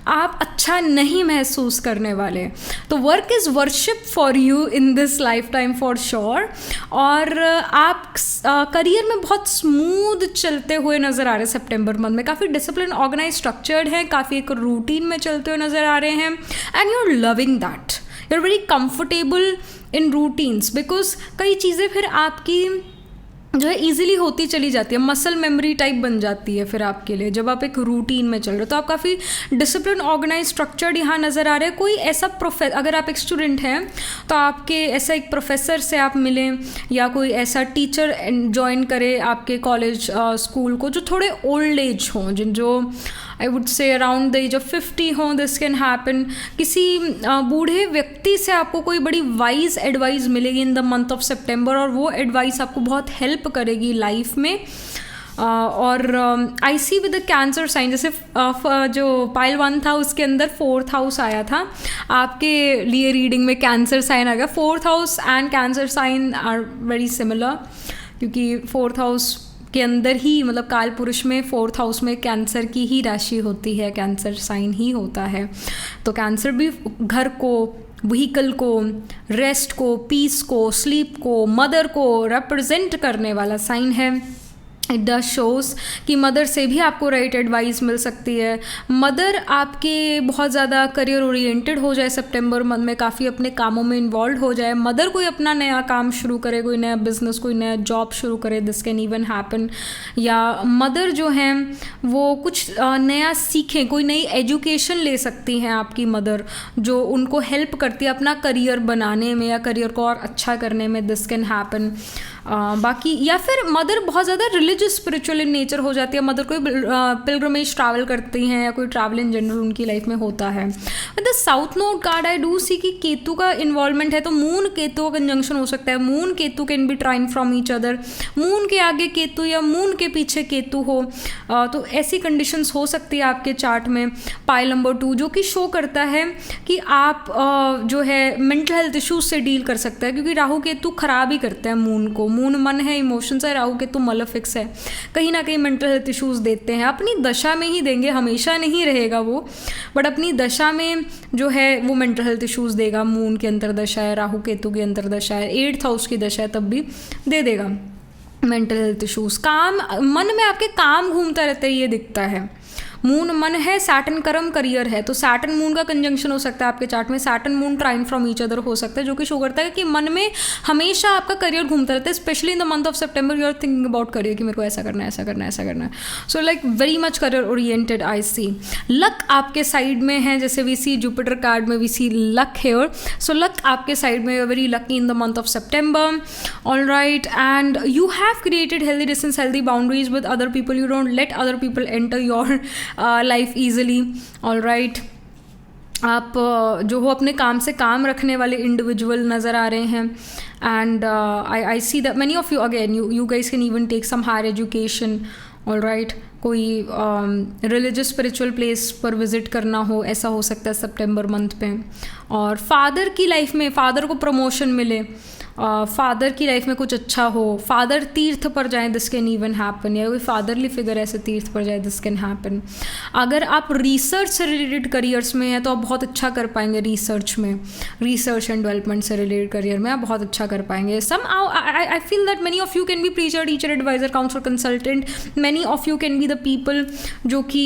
आप अच्छा नहीं महसूस करने वाले. तो work is worship for you in this life time for sure. और आप करियर में बहुत स्मूथ चलते हुए नज़र आ रहे हैं सितंबर मंथ में. काफ़ी डिसिप्लिन, ऑर्गेनाइज, स्ट्रक्चर्ड है, काफ़ी एक रूटीन में चलते हुए नज़र आ रहे हैं. And you are loving that. You are very comfortable in routines because कई चीज़ें फिर आपकी जो है ईजिली होती चली जाती है. मसल मेमोरी टाइप बन जाती है फिर आपके लिए जब आप एक रूटीन में चल रहे हो. तो आप काफ़ी डिसिप्लिन, ऑर्गेनाइज, स्ट्रक्चर्ड यहाँ नज़र आ रहे हैं. कोई ऐसा अगर आप एक स्टूडेंट हैं तो आपके ऐसा एक प्रोफेसर से आप मिलें या कोई ऐसा टीचर ज्वाइन करे आपके कॉलेज स्कूल को जो थोड़े ओल्ड एज हों, जो I would say around the age of 50 हों. This can happen. किसी बूढ़े व्यक्ति से आपको कोई बड़ी वाइज एडवाइस मिलेगी इन द मंथ ऑफ सितंबर, और वो एडवाइस आपको बहुत हेल्प करेगी लाइफ में. और आई सी विद द कैंसर साइन, जैसे जो पाइल 1 था उसके अंदर 4th हाउस आया था, आपके लिए रीडिंग में कैंसर साइन आ गया. 4th house and cancer sign are very similar, क्योंकि 4th हाउस के अंदर ही मतलब काल पुरुष में 4th हाउस में कैंसर की ही राशि होती है, कैंसर साइन ही होता है. तो कैंसर भी घर को, व्हीकल को, रेस्ट को, पीस को, स्लीप को, मदर को रिप्रेजेंट करने वाला साइन है. इट डज शोज़ कि मदर से भी आपको राइट एडवाइस मिल सकती है. मदर आपके बहुत ज़्यादा करियर ओरिएंटेड हो जाए सितंबर मंथ में, काफ़ी अपने कामों में इन्वॉल्व हो जाए. मदर कोई अपना नया काम शुरू करे, कोई नया बिजनेस, कोई नया जॉब शुरू करे. This can even happen. या मदर जो हैं वो कुछ नया सीखें, कोई नई एजुकेशन ले सकती हैं आपकी मदर, जो उनको हेल्प करती है अपना करियर बनाने में या करियर को और अच्छा करने में. This can happen. बाकी या फिर मदर बहुत ज़्यादा रिलीजियस स्पिरिचुअल इन नेचर हो जाती है. मदर कोई पिलग्रमेज ट्रैवल करती हैं या कोई ट्रैवल इन जनरल उनकी लाइफ में होता है. With the south node card I do see कि केतु का इन्वॉल्वमेंट है, तो मून केतु का कंजंक्शन हो सकता है. Moon Ketu can be trine from each other. Moon के आगे केतु या मून के पीछे केतु हो, तो ऐसी कंडीशंस हो सकती है आपके चार्ट में. पाइल नंबर 2 जो कि शो करता है कि आप जो है मेंटल हेल्थ इश्यूज से डील कर सकते हैं, क्योंकि राहु केतु खराब ही करते हैं मून को. मून मन है, इमोशंस है, राहु केतु मलेफिक्स है, कहीं ना कहीं मेंटल हेल्थ इश्यूज देते हैं, अपनी दशा में ही देंगे, हमेशा नहीं रहेगा वो, बट अपनी दशा में जो है वो मेंटल हेल्थ इश्यूज देगा। मून की अंतरदशा है, राहु केतु की अंतरदशा है, 8th हाउस की दशा है, तब भी दे देगा मेंटल हेल्थ इश्यूज। काम, मन में आपके काम घूमता रहता है, ये दिखता है। मून मन है, सैटर्न कर्म करियर है, तो सैटर्न मून का कंजंक्शन हो सकता है आपके चार्ट में, Saturn moon trine from each other हो सकता है, जो कि शो करता है कि मन में हमेशा आपका करियर घूमता रहता है। Specially in the month of September you are thinking about career कि मेरे को ऐसा करना है, ऐसा करना है, ऐसा करना है। So like very much career oriented I see. Luck आपके साइड में है, जैसे वी सी जुपिटर कार्ड में we see luck here, so luck आपके साइड में, very lucky in the month of September. All right, and you have created healthy distance, healthy boundaries with other people, you don't let other people enter your life easily. All right, आप जो हो अपने काम से काम रखने वाले individual नज़र आ रहे हैं। And I see that many of you again you guys can even take some higher education. All right, कोई रिलीजियस स्पिरिचुअल प्लेस पर विजिट करना हो, ऐसा हो सकता है सितंबर मंथ पे। और फादर की लाइफ में, फादर को प्रमोशन मिले, फादर की लाइफ में कुछ अच्छा हो, फादर तीर्थ पर जाएं, दिस कैन इवन हैपन, या कोई फादरली फिगर ऐसे तीर्थ पर जाए, दिस कैन हैपन। अगर आप रिसर्च से रिलेटेड करियर्स में हैं तो आप बहुत अच्छा कर पाएंगे रिसर्च में, रिसर्च एंड डेवलपमेंट से रिलेटेड करियर में आप बहुत अच्छा कर पाएंगे। Some I feel that many of you can be preacher, teacher, adviser, counsellor, consultant, many of you can be the people जो कि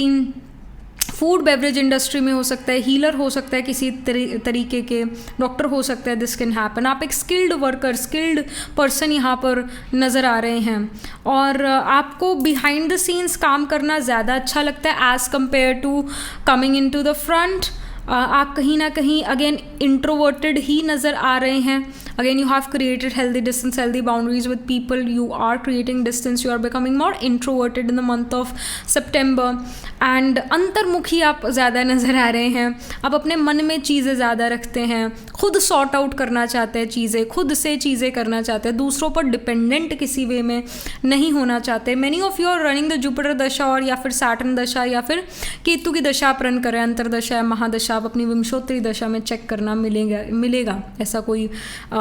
फूड बेवरेज इंडस्ट्री में हो सकता है, हीलर हो सकता है किसी तरीके के, डॉक्टर हो सकता है, दिस कैन हैपन। आप एक स्किल्ड वर्कर, स्किल्ड पर्सन यहाँ पर नज़र आ रहे हैं, और आपको बिहाइंड द सीन्स काम करना ज़्यादा अच्छा लगता है as compare to coming into the front. आप कहीं ना कहीं अगेन इंट्रोवर्टेड ही नज़र आ रहे हैं। Again you have created healthy distance, healthy boundaries with people, you are creating distance, you are becoming more introverted in the month of September. And अंतर्मुखी आप ज़्यादा नज़र आ रहे हैं, आप अपने मन में चीज़ें ज़्यादा रखते हैं, खुद सॉर्ट आउट करना चाहते हैं चीज़ें, खुद से चीज़ें करना चाहते हैं, दूसरों पर डिपेंडेंट किसी वे में नहीं होना चाहते। Many of you are running the Jupiter dasha, और या फिर सैटर्न दशा, या फिर केतु की दशा आप रन करें, अंतरदशा या महादशा आप अपनी विंशोत्तरी दशा में चेक करना मिलेगा ऐसा कोई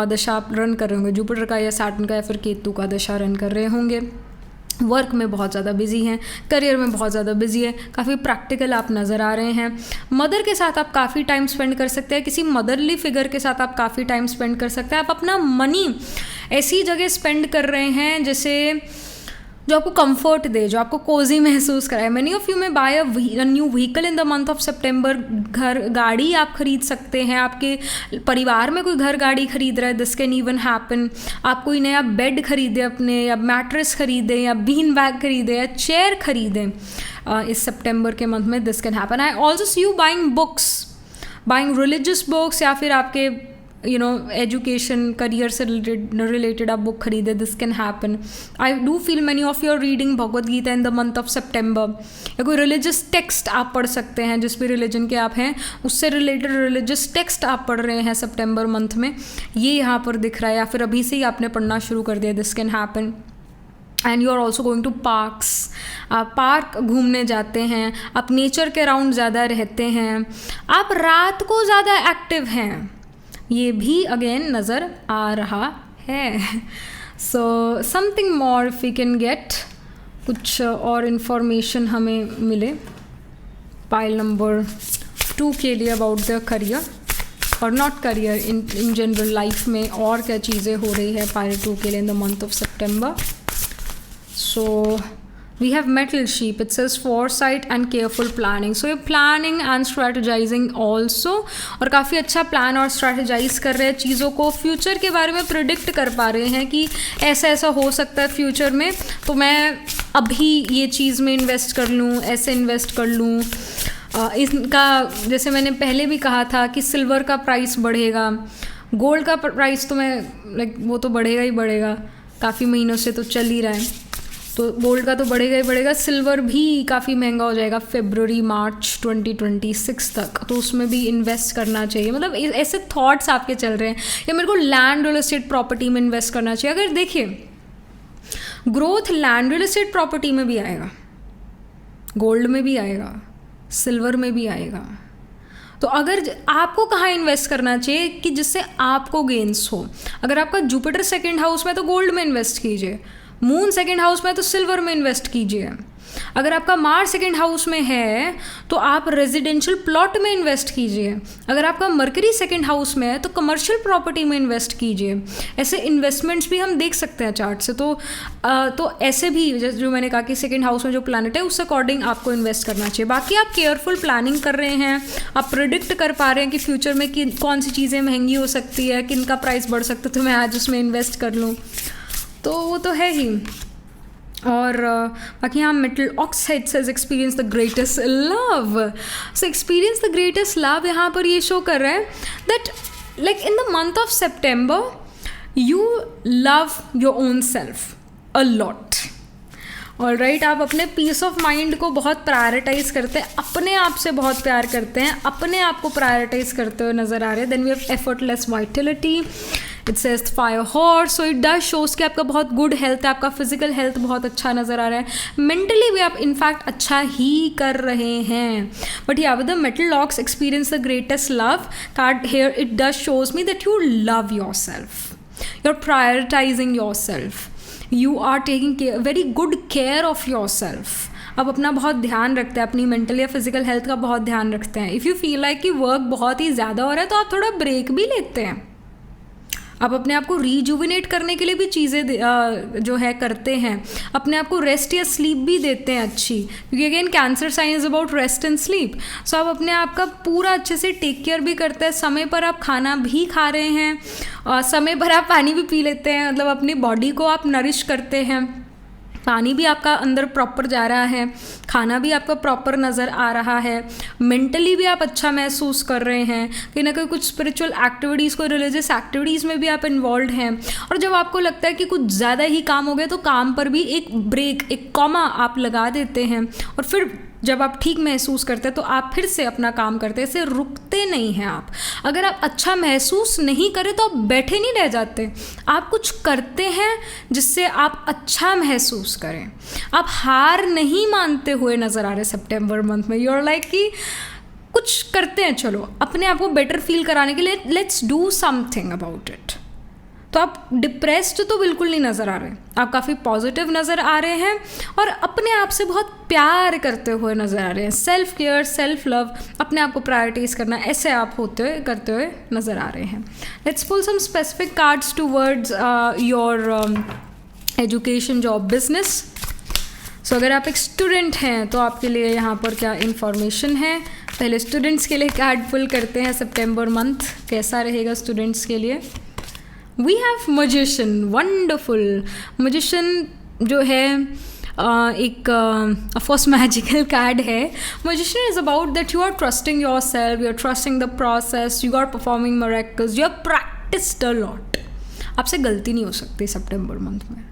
दशा आप रन कर रहे होंगे, जुपिटर का या सैटर्न का या फिर केतु का दशा रन कर रहे होंगे। वर्क में बहुत ज़्यादा बिजी हैं, करियर में बहुत ज़्यादा बिजी है, काफ़ी प्रैक्टिकल आप नज़र आ रहे हैं। मदर के साथ आप काफ़ी टाइम स्पेंड कर सकते हैं, किसी मदरली फिगर के साथ आप काफ़ी टाइम स्पेंड कर सकते हैं। आप अपना मनी ऐसी जगह स्पेंड कर रहे हैं जैसे जो आपको कंफर्ट दे, जो आपको कोजी महसूस कराए। Many of you may buy a new vehicle in the month of September, घर गाड़ी आप खरीद सकते हैं, आपके परिवार में कोई घर गाड़ी खरीद रहा है, दिस कैन इवन हैपन। आप कोई नया बेड खरीदें अपने, या मैट्रेस खरीदें, या बीन बैग खरीदें, या चेयर खरीदें इस सितंबर के मंथ में, this can happen. I also see you buying books, buying religious books, या फिर आपके एजुकेशन करियर से रिलेटेड आप बुक खरीदे, this can happen. I do feel many of you are reading Bhagavad Gita in the month of September, या कोई religious text आप पढ़ सकते हैं, जिस भी रिलीजन के आप हैं उससे रिलेटेड रिलीजियस टेक्स्ट आप पढ़ रहे हैं सितंबर मंथ में, ये यहाँ पर दिख रहा है, या फिर अभी से ही आपने पढ़ना शुरू कर दिया, this can happen. And you are also going to parks, आप पार्क घूमने जाते हैं, आप नेचर के अराउंड ज़्यादा रहते हैं, आप रात को ज़्यादा एक्टिव हैं, ये भी अगेन नज़र आ रहा है। So something more if we can get, कुछ और इन्फॉर्मेशन हमें मिले पाइल नंबर 2 के लिए अबाउट द करियर, और not career, in general life में और क्या चीज़ें हो रही है पाइल 2 के लिए इन the month of September. So we have metal sheep, it says foresight and careful planning, so you're planning and strategizing also, और काफ़ी अच्छा प्लान और स्ट्रैटेजाइज कर रहे हैं चीज़ों को, फ्यूचर के बारे में प्रिडिक्ट कर पा रहे हैं कि ऐसा ऐसा हो सकता है फ्यूचर में, तो मैं अभी ये चीज़ में इन्वेस्ट कर लूँ, ऐसे इन्वेस्ट कर लूँ। इनका जैसे मैंने पहले भी कहा था कि सिल्वर का प्राइस बढ़ेगा, गोल्ड का प्राइस तो मैं लाइक वो तो बढ़ेगा ही बढ़ेगा, काफ़ी महीनों से तो चल ही रहा है, तो गोल्ड का तो बढ़ेगा ही बढ़ेगा, सिल्वर भी काफ़ी महंगा हो जाएगा फरवरी मार्च 2026 तक, तो उसमें भी इन्वेस्ट करना चाहिए। मतलब ऐसे थॉट्स आपके चल रहे हैं, या मेरे को लैंड रियल एस्टेट प्रॉपर्टी में इन्वेस्ट करना चाहिए। अगर देखिए growth land real estate property में भी आएगा, गोल्ड में भी आएगा, सिल्वर में भी आएगा, तो अगर आपको कहाँ इन्वेस्ट करना चाहिए कि जिससे आपको गेन्स हो। अगर आपका जुपिटर सेकंड हाउस में तो गोल्ड में इन्वेस्ट कीजिए, मून सेकंड हाउस में तो सिल्वर में इन्वेस्ट कीजिए। अगर आपका मार्स सेकंड हाउस में है तो आप रेजिडेंशियल प्लॉट में इन्वेस्ट कीजिए। अगर आपका मरकरी सेकंड हाउस में है तो कमर्शियल प्रॉपर्टी में इन्वेस्ट कीजिए। ऐसे इन्वेस्टमेंट्स भी हम देख सकते हैं चार्ट से। तो ऐसे भी जो मैंने कहा कि सेकंड हाउस में जो प्लैनेट है उस अकॉर्डिंग आपको इन्वेस्ट करना चाहिए। बाकी आप केयरफुल प्लानिंग कर रहे हैं, आप प्रिडिक्ट कर पा रहे हैं कि फ्यूचर में कि कौन सी चीज़ें महंगी हो सकती है, किन का प्राइस बढ़ सकता है, तो मैं आज उसमें इन्वेस्ट कर लूँ, तो वो तो है ही। और बाकी यहाँ metal oxide says experience the greatest love. So experience the greatest love यहाँ पर ये शो कर रहा है that like in the month of September you love your own self a lot. Alright, आप अपने पीस ऑफ माइंड को बहुत प्रायोरिटाइज करते हैं, अपने आप से बहुत प्यार करते हैं, अपने आप को प्रायोरिटाइज करते हुए नजर आ रहे हैं। Then we have effortless vitality, it says fire horse. So it does shows कि आपका बहुत गुड हेल्थ है, आपका फिजिकल हेल्थ बहुत अच्छा नजर आ रहा है, मेंटली भी आप इनफैक्ट अच्छा ही कर रहे हैं। But yeah with the metal locks experience the greatest love card here, it does shows me that you love yourself, you are prioritising yourself, you are taking very good care of yourself. आप अपना बहुत ध्यान रखते हैं, अपनी mental या physical health का बहुत ध्यान रखते हैं। इफ़ यू फील लाइक कि वर्क बहुत ही ज़्यादा हो रहा है तो आप थोड़ा ब्रेक भी लेते हैं, आप अपने आप को रीजुविनेट करने के लिए भी चीज़ें जो है करते हैं, अपने आप को रेस्ट या स्लीप भी देते हैं अच्छी, क्योंकि again cancer sign is about rest and sleep. सो आप अपने आप का पूरा अच्छे से टेक केयर भी करते हैं, समय पर आप खाना भी खा रहे हैं, समय पर आप पानी भी पी लेते हैं, मतलब अपनी बॉडी को आप नरिश करते हैं, पानी भी आपका अंदर प्रॉपर जा रहा है, खाना भी आपका प्रॉपर नज़र आ रहा है, मेंटली भी आप अच्छा महसूस कर रहे हैं, कहीं ना कहीं कुछ स्पिरिचुअल एक्टिविटीज़, कोई रिलीजियस एक्टिविटीज़ में भी आप इन्वॉल्व हैं। और जब आपको लगता है कि कुछ ज़्यादा ही काम हो गया तो काम पर भी एक ब्रेक, एक कॉमा आप लगा देते हैं, और फिर जब आप ठीक महसूस करते हैं तो आप फिर से अपना काम करते हैं, ऐसे रुकते नहीं हैं आप। अगर आप अच्छा महसूस नहीं करें तो आप बैठे नहीं रह जाते, आप कुछ करते हैं जिससे आप अच्छा महसूस करें। आप हार नहीं मानते हुए नज़र आ रहे सितंबर मंथ में। यू आर लाइक कि कुछ करते हैं, चलो अपने आप को बेटर फील कराने के लिए let's do something about it. तो आप डिप्रेस्ड तो बिल्कुल नहीं नज़र आ रहे, आप काफ़ी पॉजिटिव नज़र आ रहे हैं और अपने आप से बहुत प्यार करते हुए नज़र आ रहे हैं। सेल्फ केयर, सेल्फ लव, अपने आप को प्रायोरिटाइज करना, ऐसे आप करते हुए नज़र आ रहे हैं। Let's pull some specific cards towards your education, job, business. So अगर आप एक स्टूडेंट हैं तो आपके लिए यहाँ पर क्या इन्फॉर्मेशन है। पहले स्टूडेंट्स के लिए कार्ड पुल करते हैं, सितंबर मंथ कैसा रहेगा स्टूडेंट्स के लिए। We have magician, wonderful. Magician जो है एक ऑफकोर्स मैजिकल कार्ड है। Magician is about that you are trusting yourself, you are trusting the process, you are performing miracles, you are practised a lot. आपसे गलती नहीं हो सकती सितंबर month में,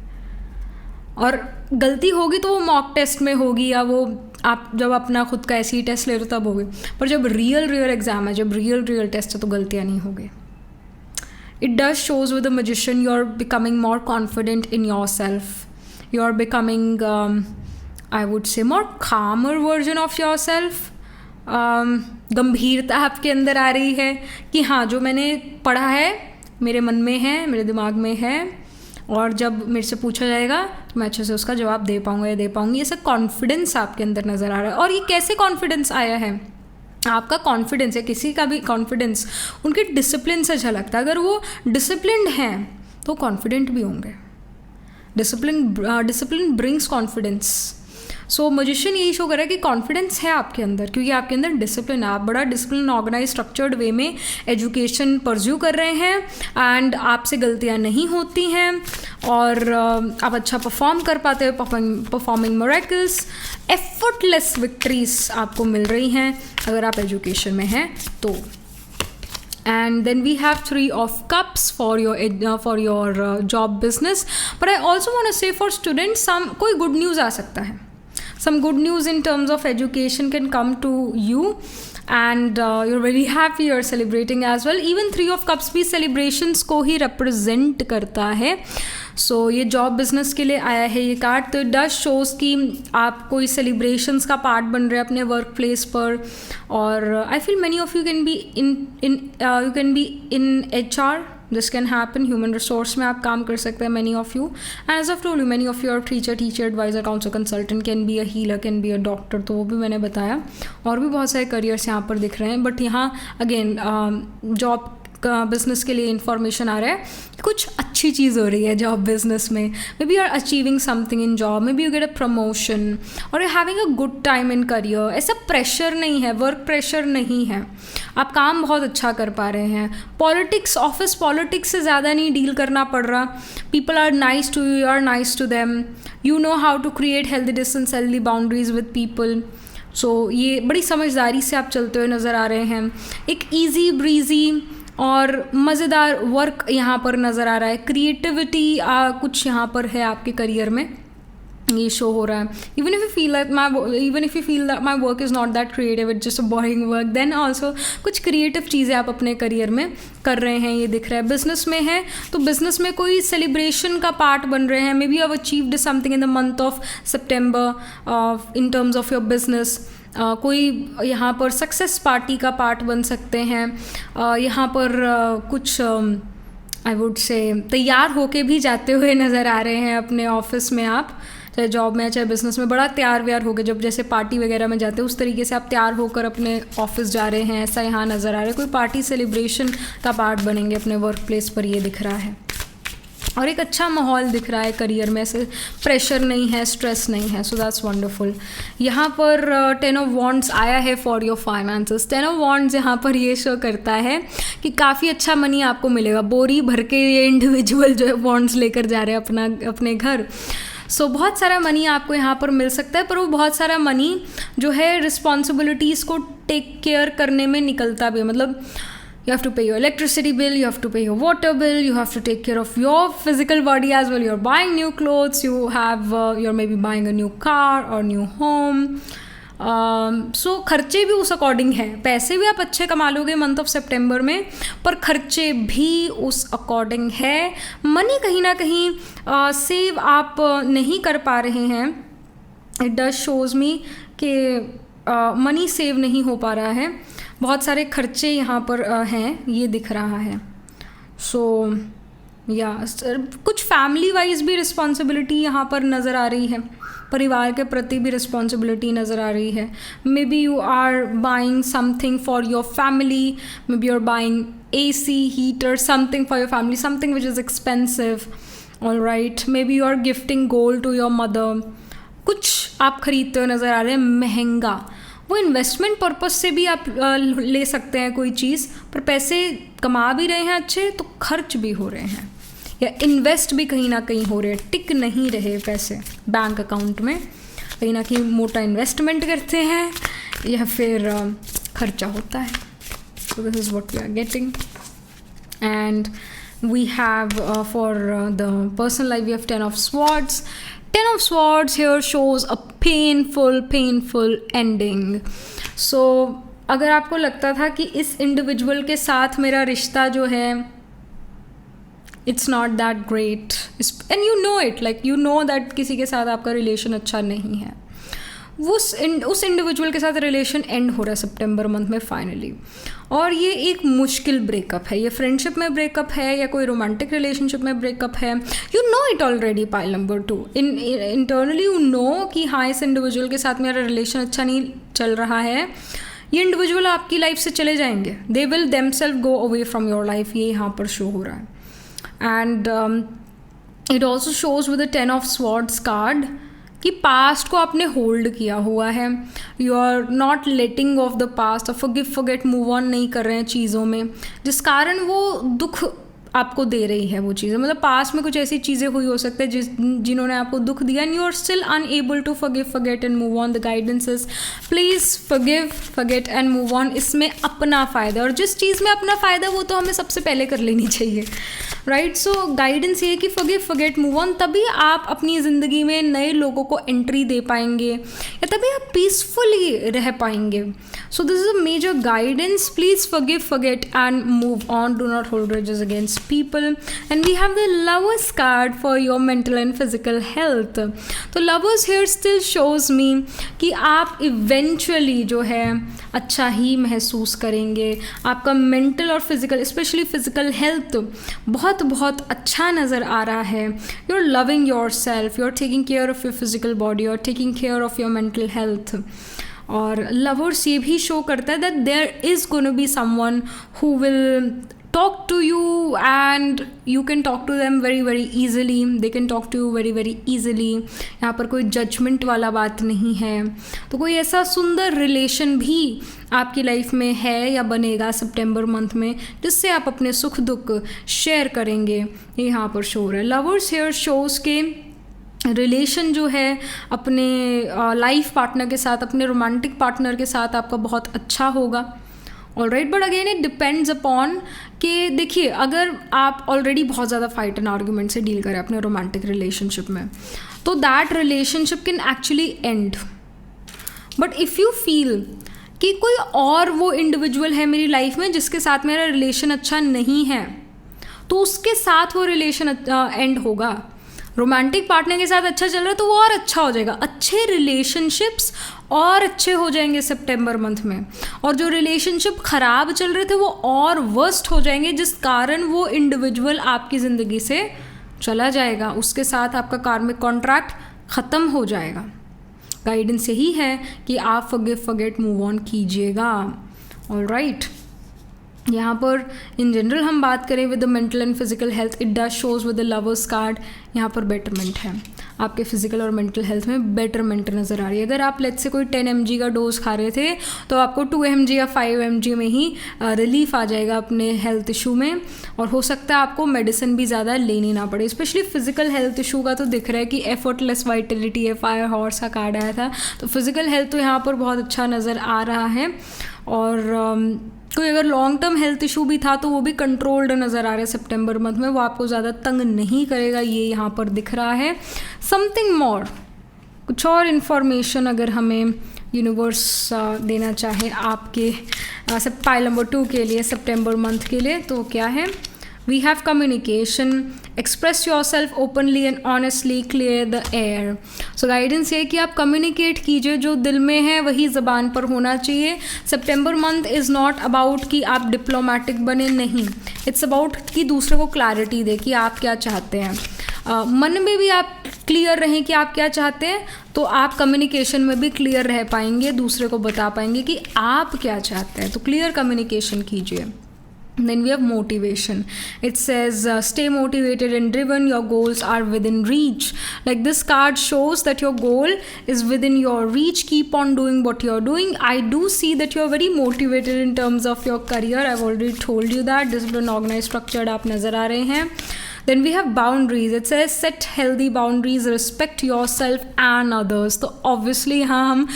और गलती होगी तो वो मॉक टेस्ट में होगी, या वो आप जब अपना खुद का ऐसी टेस्ट ले रहे हो तब होगी। पर जब रियल एग्जाम है, जब रियल टेस्ट है तो गलतियाँ नहीं होगी। It does shows with the magician you're becoming more confident in yourself. You're becoming, I would say, more calmer version of yourself. गंभीरता आपके अंदर आ रही है कि हाँ, जो मैंने पढ़ा है मेरे मन में है, मेरे दिमाग में है, और जब मेरे से पूछा जाएगा तो मैं अच्छे से उसका जवाब दे पाऊँगा या दे पाऊँगी। ऐसा कॉन्फिडेंस आपके अंदर नज़र आ रहा है। और ये कैसे कॉन्फिडेंस आया है? आपका कॉन्फिडेंस है, किसी का भी कॉन्फिडेंस उनके डिसिप्लिन से झलकता है। अगर वो डिसिप्लिन्ड हैं तो कॉन्फिडेंट भी होंगे। Discipline brings confidence. So magician यही शो कर रहा है कि कॉन्फिडेंस है आपके अंदर, क्योंकि आपके अंदर डिसिप्लिन है। आप बड़ा डिसिप्लिन, ऑर्गेनाइज, स्ट्रक्चर्ड वे में एजुकेशन परस्यू कर रहे हैं, एंड आपसे गलतियां नहीं होती हैं, और आप अच्छा परफॉर्म कर पाते हो, परफॉर्मिंग मिरेकल्स, एफर्टलेस विक्ट्रीज आपको मिल रही हैं अगर आप एजुकेशन में हैं तो। And then we have 3 of cups for your job business. But I also want to say for students, कोई good news आ सकता है. Some good news in terms of education can come to you, and you're very happy, you're celebrating as well. Even 3 of cups भी celebrations को ही represent करता है. सो ये job business के लिए आया है ये कार्ड। तो इट डज शोज कि आप कोई सेलिब्रेशंस का पार्ट बन रहे हैं अपने वर्क प्लेस पर। और I feel many of you can be in HR, this can happen. Human resource में आप काम कर सकते हैं, many of you. And as of told you, many of you are teacher adviser, counsellor, consultant, can be a healer, can be a doctor, तो वो भी मैंने बताया। और भी बहुत सारे करियर्स यहाँ पर दिख रहे हैं। बट यहाँ अगेन जॉब बिजनेस के लिए इंफॉर्मेशन आ रहा है कि कुछ अच्छी चीज़ हो रही है जॉब बिजनेस में। Maybe you are achieving something in job, maybe you get a promotion और you having a good time in career. ऐसा प्रेशर नहीं है, वर्क प्रेशर नहीं है, आप काम बहुत अच्छा कर पा रहे हैं। पॉलिटिक्स, ऑफिस पॉलिटिक्स से ज़्यादा नहीं डील करना पड़ रहा। People are nice to you, are nice to them, you know how to create healthy distance, healthy boundaries with people. So ये बड़ी समझदारी से आप चलते हुए नज़र आ रहे हैं। एक ईजी ब्रीजी और मज़ेदार वर्क यहाँ पर नज़र आ रहा है। क्रिएटिविटी कुछ यहाँ पर है आपके करियर में, ये शो हो रहा है। Even if you feel that my work is not that creative, it's just a boring work, then also कुछ क्रिएटिव चीज़ें आप अपने करियर में कर रहे हैं, ये दिख रहा है। बिजनेस में है तो बिजनेस में कोई सेलिब्रेशन का पार्ट बन रहे हैं। May be you have achieved something in the month of September in terms of your business. कोई यहाँ पर सक्सेस पार्टी का पार्ट बन सकते हैं। यहाँ पर कुछ आई वुड से तैयार होके भी जाते हुए नज़र आ रहे हैं अपने ऑफिस में आप, चाहे जॉब में चाहे बिजनेस में। बड़ा तैयार व्यार होकर, जब जैसे पार्टी वगैरह में जाते हैं उस तरीके से आप तैयार होकर अपने ऑफिस जा रहे हैं, ऐसा यहाँ नज़र आ रहा है। कोई पार्टी सेलिब्रेशन का पार्ट बनेंगे अपने वर्क प्लेस पर, ये दिख रहा है। और एक अच्छा माहौल दिख रहा है करियर में, ऐसे प्रेशर नहीं है, स्ट्रेस नहीं है। So that's wonderful. यहाँ पर 10 ऑफ वॉन्ड्स आया है for your finances. 10 of wands यहाँ पर ये शो करता है कि काफ़ी अच्छा मनी आपको मिलेगा। बोरी भर के ये इंडिविजुअल जो है वॉन्ड्स लेकर जा रहे हैं अपने घर। सो बहुत सारा मनी आपको यहाँ पर मिल सकता है, पर वो बहुत सारा मनी जो है रिस्पॉन्सिबिलिटीज़ को टेक केयर करने में निकलता भी है। मतलब you have to pay your electricity bill, you have to pay your water bill, you have to take care of your physical body as well. You're buying new clothes, you're maybe buying a new car or new home. So खर्चे भी उस according है। पैसे भी आप अच्छे कमा लोगे मंथ ऑफ सितंबर में, पर खर्चे भी उस अकॉर्डिंग है। मनी कहीं ना कहीं सेव आप नहीं कर पा रहे हैं। इट डज शोज मी कि मनी सेव नहीं हो पा रहा है, बहुत सारे खर्चे यहाँ पर हैं, ये दिख रहा है। सो या कुछ फैमिली वाइज भी रिस्पॉन्सिबिलिटी यहाँ पर नज़र आ रही है, परिवार के प्रति भी रिस्पॉन्सिबिलिटी नज़र आ रही है। Maybe you are buying something for your family, maybe you are buying AC, heater, something for your family, something which is expensive, all right. Maybe you are gifting gold to your mother, कुछ आप खरीदते हुए नज़र आ रहे हैं महंगा। वो इन्वेस्टमेंट पर्पस से भी आप ले सकते हैं कोई चीज़, पर पैसे कमा भी रहे हैं अच्छे तो खर्च भी हो रहे हैं, या इन्वेस्ट भी कहीं ना कहीं हो रहे हैं, टिक नहीं रहे पैसे बैंक अकाउंट में। कहीं ना कहीं मोटा इन्वेस्टमेंट करते हैं या फिर खर्चा होता है। So this is what we are getting. And we have for the personal life we have 10 of swords. 10 of Swords here shows a painful ending. So अगर आपको लगता था कि इस इंडिविजुअल के साथ मेरा रिश्ता जो है it's not that great and you know it, like you know that किसी के साथ आपका रिलेशन अच्छा नहीं है, उस इंडिविजुअल के साथ रिलेशन एंड हो रहा है सितंबर मंथ में फाइनली। और ये एक मुश्किल ब्रेकअप है, ये फ्रेंडशिप में ब्रेकअप है या कोई रोमांटिक रिलेशनशिप में ब्रेकअप है। You know it already. Pile number 2, internally you know कि हाँ इस इंडिविजुअल के साथ मेरा रिलेशन अच्छा नहीं चल रहा है, ये इंडिविजुअल आपकी लाइफ से चले जाएंगे, they will themselves go away from your life, ये यहाँ पर शो हो रहा है। And it also shows with the 10 of swords card कि पास्ट को आपने होल्ड किया हुआ है, you are not letting off the past, और फॉरगिव फॉरगेट मूव ऑन नहीं कर रहे हैं चीज़ों में, जिस कारण वो दुख आपको दे रही है वो चीज़ें। मतलब पास्ट में कुछ ऐसी चीज़ें हुई हो सकती है जिन्होंने आपको दुख दिया, and you are still unable to forgive forget and move on. The guidance is please forgive forget and move on. इसमें अपना फ़ायदा, और जिस चीज़ में अपना फ़ायदा वो तो हमें सबसे पहले कर लेनी चाहिए, राइट। सो गाइडेंस ये है कि फॉरगिव फॉरगेट मूव ऑन, तभी आप अपनी ज़िंदगी में नए लोगों को एंट्री दे पाएंगे, या तभी आप पीसफुली रह पाएंगे। So this is a major guidance, please forgive forget and move on, do not hold grudges against people. And we have the lovers card for your mental and physical health. तो lovers here still shows me कि आप eventually जो है अच्छा ही महसूस करेंगे, आपका mental और फिजिकल, स्पेशली फिजिकल हेल्थ बहुत बहुत अच्छा नज़र आ रहा है. You are loving yourself, you are taking care of your physical body, you are taking care of your mental health. और लवर्स ये भी शो करता है that there is gonna be someone who will talk to you and you can talk to them very very easily, they can talk to you very very easily. यहाँ पर कोई judgement वाला बात नहीं है. तो कोई ऐसा सुंदर रिलेशन भी आपकी लाइफ में है या बनेगा सितंबर मंथ में, जिससे आप अपने सुख दुख शेयर करेंगे, ये यहाँ पर शो है. लवर्स हेयर शोज़ के रिलेशन जो है अपने लाइफ पार्टनर के साथ, अपने रोमांटिक पार्टनर के साथ आपका बहुत अच्छा होगा. Alright, but again it depends upon कि देखिए, अगर आप ऑलरेडी बहुत ज़्यादा फाइट एंड आर्ग्यूमेंट से डील करें अपने रोमांटिक रिलेशनशिप में, तो that relationship can actually and. But if you feel कि कोई और वो इंडिविजुअल है मेरी लाइफ में जिसके साथ मेरा रिलेशन अच्छा नहीं है, तो उसके साथ वो रिलेशन एंड होगा. रोमांटिक पार्टनर के साथ अच्छा चल रहा है तो वो और अच्छा हो जाएगा. अच्छे रिलेशनशिप्स और अच्छे हो जाएंगे सितंबर मंथ में, और जो रिलेशनशिप ख़राब चल रहे थे वो और वर्स्ट हो जाएंगे, जिस कारण वो इंडिविजुअल आपकी ज़िंदगी से चला जाएगा, उसके साथ आपका कार्मिक कॉन्ट्रैक्ट ख़त्म हो जाएगा. गाइडेंस यही है कि आप फॉरगिव फॉरगेट मूव ऑन कीजिएगा. ऑलराइट, यहाँ पर इन जनरल हम बात करें with the mental and physical health, it does shows with the lovers card. यहाँ पर बेटरमेंट है, आपके फिजिकल और मेंटल हेल्थ में बेटरमेंट नज़र आ रही है. अगर आप लेट्स से कोई 10 mg का डोज खा रहे थे तो आपको 2 mg या 5 mg में ही रिलीफ आ जाएगा अपने हेल्थ इशू में, और हो सकता है आपको मेडिसिन भी ज़्यादा लेनी ना पड़े. स्पेशली फिजिकल हेल्थ इशू का तो दिख रहा है कि एफर्टलेस वाइटलिटी है, फायर हॉर्स का कार्ड आया था, तो फिजिकल हेल्थ तो यहाँ पर बहुत अच्छा नज़र आ रहा है. और कोई अगर लॉन्ग टर्म हेल्थ इशू भी था तो वो भी कंट्रोल्ड नज़र आ रहा है सितंबर मंथ में, वो आपको ज़्यादा तंग नहीं करेगा, ये यहाँ पर दिख रहा है. समथिंग मोर, कुछ और इन्फॉर्मेशन अगर हमें यूनिवर्स देना चाहे आपके पाइल नंबर 2 के लिए सितंबर मंथ के लिए, तो क्या है? We have communication, express yourself openly and honestly, clear the air. So guidance ये कि आप communicate कीजिए, जो दिल में है वही ज़बान पर होना चाहिए. September month is not about कि आप diplomatic बने, नहीं. It's about कि दूसरे को clarity दे कि आप क्या चाहते हैं. मन में भी आप क्लियर रहें कि आप क्या चाहते हैं, तो आप कम्युनिकेशन में भी क्लियर रह पाएंगे, दूसरे को बता पाएंगे कि आप क्या चाहते हैं. तो क्लियर कम्युनिकेशन कीजिए. Then we have motivation. It says stay motivated and driven, your goals are within reach. Like this card shows that your goal is within your reach. Keep on doing what you're doing. I do see that you're very motivated in terms of your career. I've already told you that. Disciplined, organized, structured आप नज़र आ रहे हैं. Then we have boundaries. It says set healthy boundaries, respect yourself and others. तो obviously यहाँ हम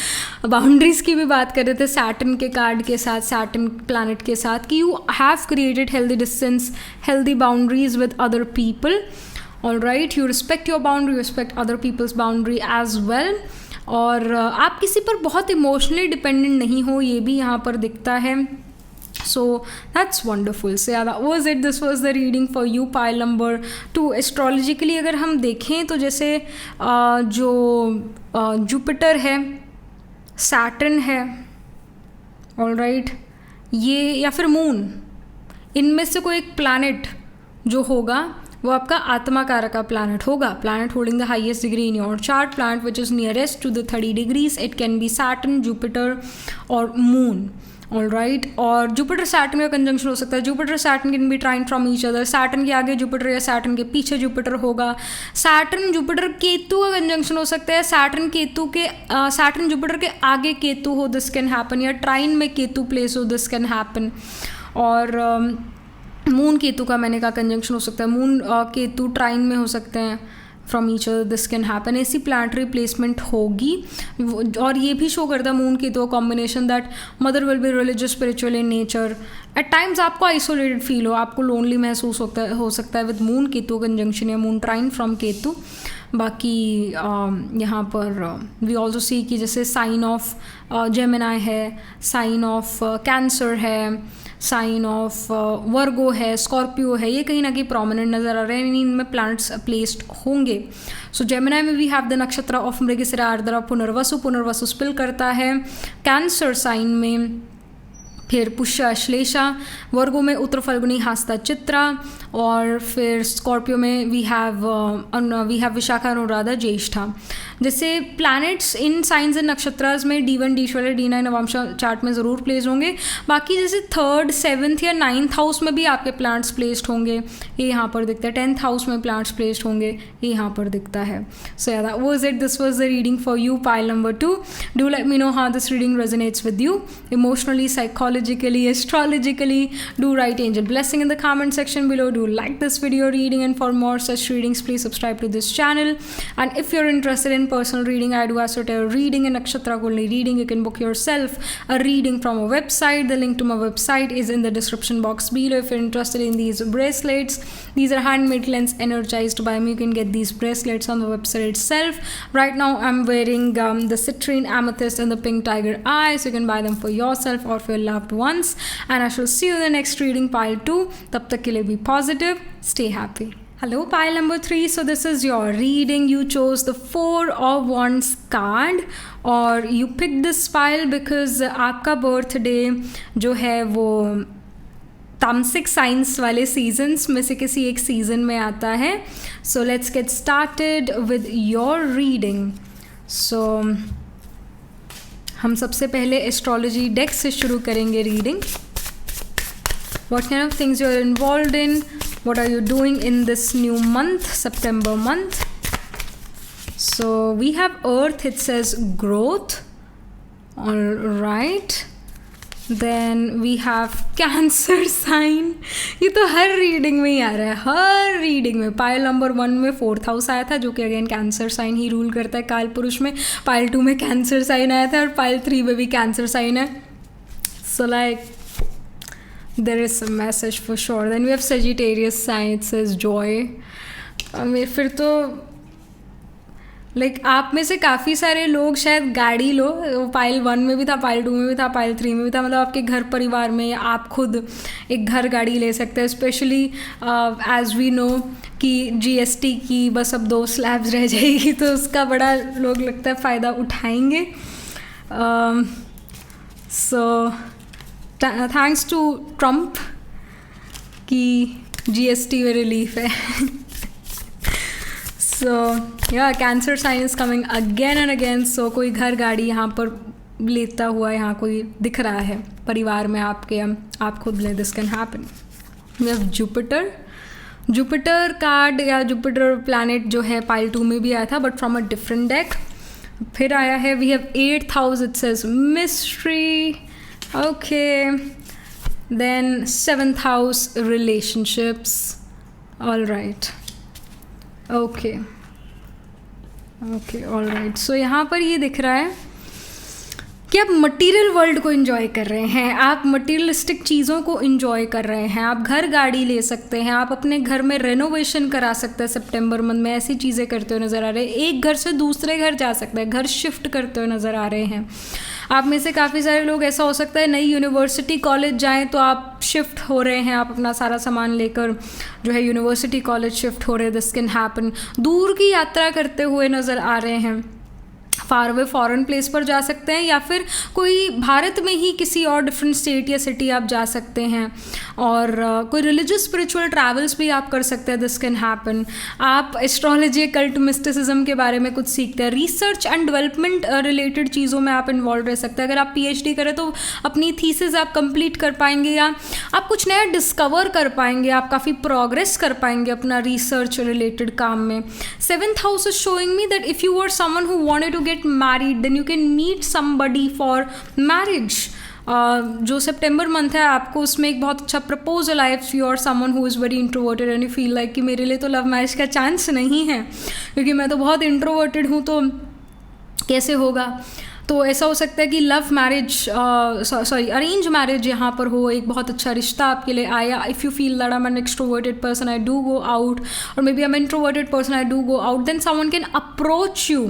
boundaries की भी बात कर रहे थे Saturn के कार्ड के साथ, Saturn planet के साथ, कि you have created healthy distance, healthy boundaries with other people. Alright, you respect your boundary, respect other people's boundary as well. और आप किसी पर बहुत इमोशनली डिपेंडेंट नहीं हो, ये भी यहाँ पर दिखता है. So that's wonderful. So yeah, that was it. This was the reading for you, pile number 2. Astrologically अगर हम देखें तो जैसे जो जुपिटर है, सैटर्न है, ऑलराइट, ये या फिर मून, इनमें से कोई एक प्लैनेट जो होगा वो आपका आत्मा कारक का प्लैनेट होगा. Planet holding the highest degree in your chart, planet which is nearest to the 30 degrees. It can be Saturn, Jupiter और मून. ऑलराइट, और जुपिटर सैटर्न का कंजंक्शन हो सकता है. Jupiter Saturn can be trine from each other. Saturn के आगे Jupiter या Saturn के पीछे जुपिटर होगा. सैटर्न जुपिटर केतु का कंजंक्शन हो सकता है. सैटर्न जुपिटर के आगे केतु हो, दिस कैन हैपन, या ट्राइन में केतु प्लेस हो, दिस कैन हैपन. और मून केतु का मैंने कहा कंजंक्शन हो सकता है. मून केतु ट्राइन में हो सकते हैं from each other, this can happen. ऐसी प्लानिटरी प्लेसमेंट होगी. और ये भी शो करता है moon Ketu combination that mother will be religious, spiritual in nature. At times आपको आइसोलेटेड फील हो, आपको लोनली महसूस हो सकता है विद मून केतु कंजंक्शन या मून ट्राइन फ्रॉम केतु. बाकी यहाँ पर वी ऑल्सो सी कि जैसे साइन ऑफ जेमिनाई है, साइन ऑफ कैंसर है, साइन ऑफ वर्गो है, स्कॉर्पियो है, ये कहीं ना कहीं प्रोमिनेंट नज़र आ रहे हैं, इनमें प्लैनेट्स प्लेस्ड होंगे. सो जेमिनी में वी हैव द नक्षत्र ऑफ मृगशिरा, आर्द्रा, पुनर्वसु. पुनर्वसु स्पिल करता है कैंसर साइन में, फिर पुष्य, अश्लेषा. वर्गो में उत्तर फल्गुनी, हास्ता, चित्रा. और फिर स्कॉर्पियो में वी हैव विशाखा, अनुराधा, ज्येष्ठा. जैसे planets in science and nakshatras में D1, D12, D9 Navamsa chart में ज़रूर प्लेस होंगे. बाकी जैसे 3rd, 7th या 9th हाउस में भी आपके प्लैनेट्स प्लेस्ड होंगे, ये यहाँ पर दिखता है. 10th हाउस में प्लैनेट्स प्लेस्ड होंगे, ये यहाँ पर दिखता है. सो या that was it. This was the reading for you, pile number 2. Do let me know how this reading resonates with you emotionally, psychologically, astrologically. Do right angel blessing in the comment section below. Do like this video reading, and for more such readings please subscribe to this channel. And if you're interested in personal reading, I do esoteric reading and nakshatra kulli reading. You can book yourself a reading from a website. The link to my website is in the description box below. If you're interested in these bracelets, these are handmade lens energized by me. You can get these bracelets on the website itself. Right now I'm wearing the citrine, amethyst and the pink tiger eye, so you can buy them for yourself or for your loved ones. And I shall see you in the next reading, pile 2. Tab tak ke liye be positive, stay happy. Hello, pile number 3. So this is your reading. You chose the 4 of Wands card और you picked this pile because आपका birthday जो है वो तामसिक science वाले seasons में से किसी एक सीजन में आता है. So let's get started with your reading. So हम सबसे पहले एस्ट्रोलॉजी डेक से शुरू करेंगे reading. What kind of things you're involved in? What are you doing in this new month, September month? So we have Earth, it says growth. All right. Then we have Cancer sign. ये तो हर reading में ही आ रहा है, हर reading में. Pile number 1 में 4th house आया था जो कि अगेन कैंसर साइन ही रूल करता है काल पुरुष में. पाइल 2 में कैंसर साइन आया था और पाइल 3 में भी कैंसर साइन है. So like there is some message for sure. Then we have Sagittarius sign, it says joy. फिर तो लाइक आप में से काफ़ी सारे लोग शायद गाड़ी लो, वो पाइल 1 में भी था, पाइल 2 में भी था, पाइल 3 में भी था. मतलब आपके घर परिवार में आप खुद एक घर गाड़ी ले सकते हैं. स्पेशली एज वी नो कि GST की बस अब 2 स्लैब्स रह जाएगी तो उसका बड़ा लोग लगता है फ़ायदा उठाएंगे. सो थैंक्स टू ट्रम्प कि GST में रिलीफ है. So yeah cancer sign is coming again and again. So कोई घर गाड़ी यहाँ पर लेता हुआ यहाँ कोई दिख रहा है परिवार में आपके, आप खुद ले. This can happen. We have Jupiter. Jupiter card या जुपिटर प्लैनेट जो है पाइल 2 में भी आया था but from a different deck. फिर आया है we have 8th house, it says mystery. Okay, then 7th house, relationships. All right. Okay, all right. So यहाँ पर ये दिख रहा है कि आप मटेरियल वर्ल्ड को एंजॉय कर रहे हैं, आप मटेरियलिस्टिक चीज़ों को एंजॉय कर रहे हैं. आप घर गाड़ी ले सकते हैं, आप अपने घर में रेनोवेशन करा सकते हैं. सितंबर मंथ में ऐसी चीज़ें करते हुए नज़र आ रहे हैं. एक घर से दूसरे घर जा सकते हैं, घर शिफ्ट करते हुए नज़र आ रहे हैं. आप में से काफ़ी सारे लोग ऐसा हो सकता है नई यूनिवर्सिटी कॉलेज जाएं तो आप शिफ्ट हो रहे हैं, आप अपना सारा सामान लेकर जो है यूनिवर्सिटी कॉलेज शिफ्ट हो रहे हैं. This can happen. दूर की यात्रा करते हुए नज़र आ रहे हैं, फार अवे फॉरेन प्लेस पर जा सकते हैं या फिर कोई भारत में ही किसी और डिफरेंट स्टेट या सिटी आप जा सकते हैं. और कोई रिलीजियस स्पिरिचुअल ट्रैवल्स भी आप कर सकते हैं. This can happen. आप एस्ट्रोलॉजी, कल्ट, मिस्टिसिज्म के बारे में कुछ सीखते हैं. रिसर्च एंड डेवलपमेंट रिलेटेड चीज़ों में आप इन्वॉल्व रह सकते हैं. अगर आप PhD करें तो अपनी थीसिस आप कंप्लीट कर पाएंगे या आप कुछ नया डिस्कवर कर पाएंगे, आप काफ़ी प्रोग्रेस कर पाएंगे अपना रिसर्च रिलेटेड काम में. 7th house is showing me that if you are someone who wanted to get married then you can meet somebody for marriage. जो सितंबर मंथ है आपको उसमें एक बहुत अच्छा प्रपोजल आए. If you are someone who is very introverted and you feel like कि मेरे लिए तो लव मैरिज का चांस नहीं है क्योंकि मैं तो बहुत इंट्रोवर्टेड हूँ, तो कैसे होगा. तो ऐसा हो सकता है कि लव मैरिज अरेंज मैरिज यहाँ पर हो, एक बहुत अच्छा रिश्ता आपके लिए आया. If you feel that I am an extroverted person, I do go out, और maybe I am introverted person, I do go out, then someone can approach you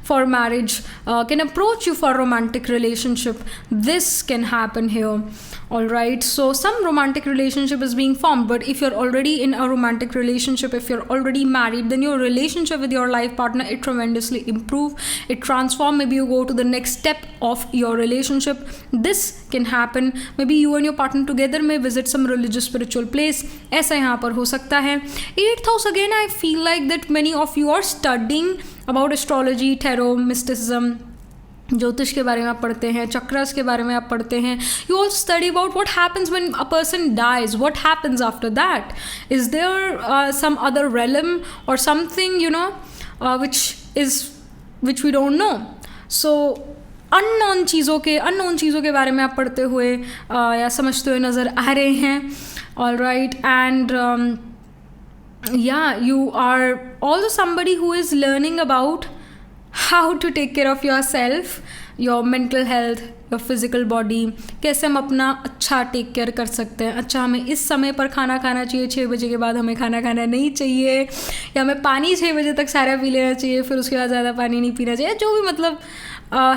for marriage, can approach you for romantic relationship. This can happen here. Alright, so some romantic relationship is being formed, but if you're already in a romantic relationship, if you're already married, then your relationship with your life partner, it tremendously improve, it transform. Maybe you go to the next step of your relationship. This can happen. Maybe you and your partner together may visit some religious spiritual place. ऐसा यहाँ पर हो सकता है. 8th house, again I feel like that many of you are studying about astrology, tarot, mysticism, ज्योतिष के बारे में आप पढ़ते हैं, चक्रास के बारे में आप पढ़ते हैं. You also study about what happens when a person dies, what happens after that. Is there some other realm और something you know which we don't know. So unknown चीज़ों के बारे में आप पढ़ते हुए या समझते हुए नज़र आ रहे हैं. Alright, and you are also somebody who is learning about how to take care of yourself, your mental health, your physical body. कैसे हम अपना अच्छा टेक केयर कर सकते हैं. अच्छा, हमें इस समय पर खाना खाना चाहिए, 6 बजे के बाद हमें खाना खाना नहीं चाहिए, या हमें पानी 6 बजे तक सारा पी लेना चाहिए, फिर उसके बाद ज़्यादा पानी नहीं पीना चाहिए. जो भी मतलब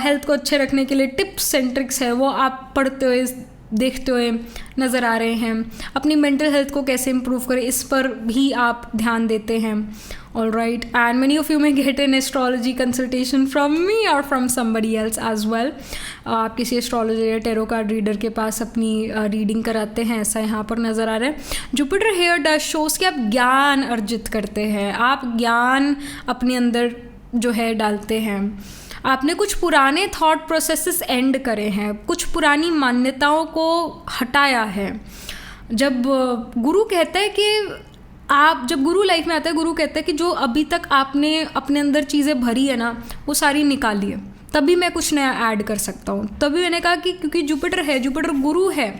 हेल्थ को अच्छे रखने के लिए टिप्स एंड ट्रिक्स है वो आप पढ़ते हुए देखते हुए नज़र आ रहे हैं. अपनी मेंटल हेल्थ को कैसे इम्प्रूव करें, इस पर भी आप ध्यान देते हैं. Alright, and many of you may get an astrology consultation from me or from somebody else as well. आप किसी एस्ट्रोलॉजर या टेरो कार्ड रीडर के पास अपनी रीडिंग कराते हैं, ऐसा यहाँ पर नज़र आ रहा है. जुपिटर हेयर डस्ट शोज़ कि आप ज्ञान अर्जित करते हैं, आप ज्ञान अपने अंदर जो है डालते हैं. आपने कुछ पुराने थॉट प्रोसेसेस एंड करे हैं, कुछ पुरानी मान्यताओं को हटाया है. जब गुरु कहता है कि जब गुरु लाइफ में आता है, गुरु कहता है कि जो अभी तक आपने अपने अंदर चीज़ें भरी है ना, वो सारी निकालिए, तभी मैं कुछ नया ऐड कर सकता हूँ. तभी मैंने कहा कि क्योंकि जुपिटर गुरु है,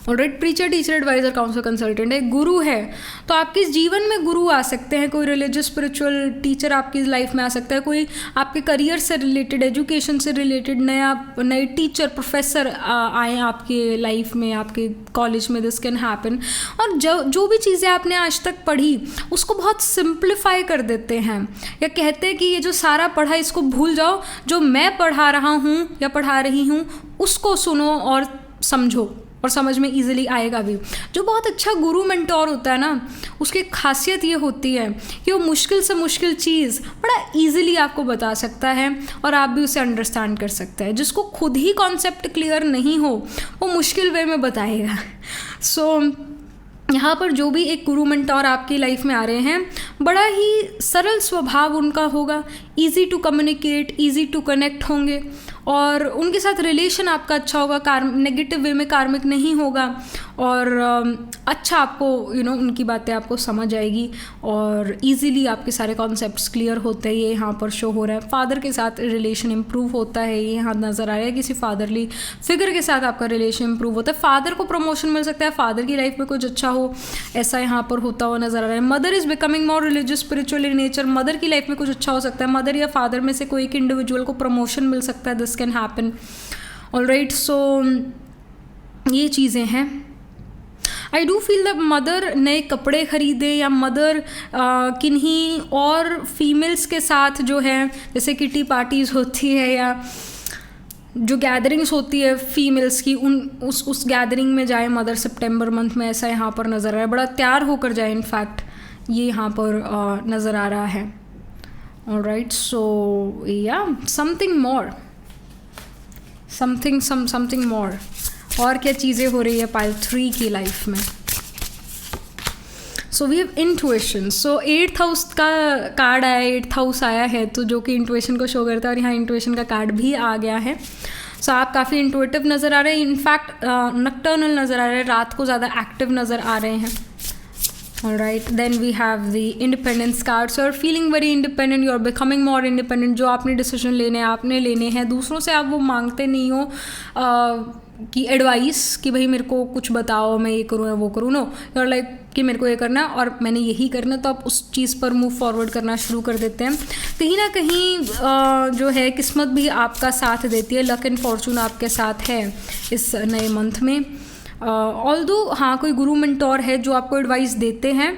alright, preacher, teacher, adviser, counsellor, consultant है, गुरु है. तो आपके जीवन में गुरु आ सकते हैं. कोई रिलीजियस स्पिरिचुअल टीचर आपकी लाइफ में आ सकता है, कोई आपके करियर से रिलेटेड, एजुकेशन से रिलेटेड नए टीचर, प्रोफेसर आए आपके लाइफ में, आपके कॉलेज में. This can happen. और जो भी चीज़ें आपने आज तक पढ़ी उसको बहुत सिंप्लीफाई कर देते हैं, या कहते हैं कि ये जो सारा पढ़ा इसको भूल जाओ, जो मैं पढ़ा रहा हूँ या पढ़ा रही हूँ उसको सुनो और समझो, और समझ में ईजिली आएगा भी. जो बहुत अच्छा गुरु मेंटोर होता है ना, उसकी खासियत ये होती है कि वो मुश्किल से मुश्किल चीज़ बड़ा ईजिली आपको बता सकता है और आप भी उसे अंडरस्टैंड कर सकते हैं. जिसको खुद ही कॉन्सेप्ट क्लियर नहीं हो वो मुश्किल वे में बताएगा. सो यहाँ पर जो भी एक गुरु मेंटोर आपकी लाइफ में आ रहे हैं, बड़ा ही सरल स्वभाव उनका होगा, easy to communicate, easy to connect होंगे, और उनके साथ रिलेशन आपका अच्छा होगा, नेगेटिव वे में कार्मिक नहीं होगा, और अच्छा आपको उनकी बातें आपको समझ आएगी, और इजीली आपके सारे कॉन्सेप्ट्स क्लियर होते हैं. ये यहाँ पर शो हो रहा है. फादर के साथ रिलेशन इंप्रूव होता है, ये यहाँ नज़र आ रहा है. किसी फादरली फिगर के साथ आपका रिलेशन इंप्रूव होता है. फादर को प्रमोशन मिल सकता है, फादर की लाइफ में कुछ अच्छा हो, ऐसा यहाँ पर होता हुआ नज़र आ रहा है. Mother is becoming more religious spiritual in nature. Mother की लाइफ में कुछ अच्छा हो सकता है. मदर या फादर में से कोई एक इंडिविजुअल को प्रमोशन मिल सकता है. This can happen. ऑलराइट, सो ये चीज़ें हैं. आई डू फील द मदर नए कपड़े ख़रीदे, या मदर किन्हीं और फीमेल्स के साथ जो है, जैसे किटी पार्टीज़ होती है या जो गैदरिंग्स होती है फीमेल्स की, उस गैदरिंग में जाए मदर सितंबर मंथ में, ऐसा यहाँ पर नज़र आ रहा है. बड़ा तैयार होकर जाए, इनफैक्ट ये यहाँ पर नज़र आ रहा है. ऑलराइट, सो या समथिंग मोर, समथिंग मोर. और क्या चीज़ें हो रही है पाइल 3 की लाइफ में. So we have intuition. So 8th house का कार्ड आया, 8th हाउस आया है, तो जो कि इंट्यूशन को शो करता है, और यहाँ इंट्यूशन का कार्ड भी आ गया है. सो आप काफ़ी इंट्यूटिव नज़र आ रहे हैं, इनफैक्ट नक्टर्नल नज़र आ रहे हैं, रात को ज़्यादा एक्टिव नज़र आ रहे हैं. Alright, then we have the independence card. So you're feeling very independent, you're becoming more independent. जो आपने डिसीजन लेने आपने लेने हैं, दूसरों से आप वो मांगते नहीं हो कि एडवाइस कि भाई मेरे को कुछ बताओ, मैं ये करूँ या वो करूँ. नो, you're like कि मेरे को ये करना है और मैंने यही करना है, तो आप उस चीज़ पर मूव फॉरवर्ड करना शुरू कर देते हैं. कहीं ना कहीं जो है किस्मत भी आपका साथ देती है, लक एंड फॉर्चून आपके साथ है इस नए मंथ में. ऑल्दो हाँ, कोई गुरु मेंटोर है जो आपको एडवाइस देते हैं,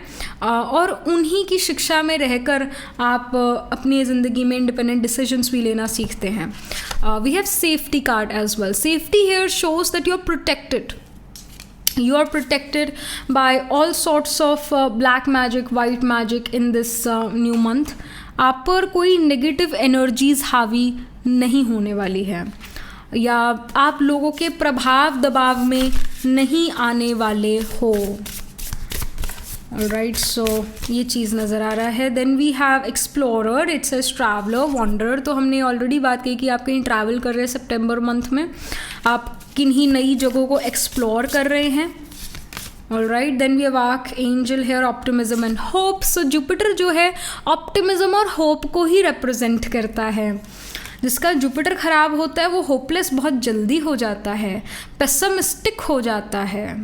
और उन्हीं की शिक्षा में रहकर आप अपनी ज़िंदगी में इंडिपेंडेंट डिसीजंस भी लेना सीखते हैं. We have safety card as well. Safety here shows that you are protected. You are protected by all sorts of black magic, white magic in this new month. आप पर कोई नेगेटिव एनर्जीज हावी नहीं होने वाली है, या आप लोगों के प्रभाव दबाव में नहीं आने वाले हो. Alright, so ये चीज़ नज़र आ रहा है. Then we have explorer, it says traveler, wanderer. तो हमने ऑलरेडी बात की कि आप कहीं ट्रैवल कर रहे हैं सितंबर मंथ में, आप किन्हीं नई जगहों को एक्सप्लोर कर रहे हैं. Alright, then we have archangel here, optimism and hope. So Jupiter जो है ऑप्टिमिज्म और होप को ही रिप्रेजेंट करता है. जिसका जुपिटर ख़राब होता है वो होपलेस बहुत जल्दी हो जाता है, पेसिमिस्टिक हो जाता है.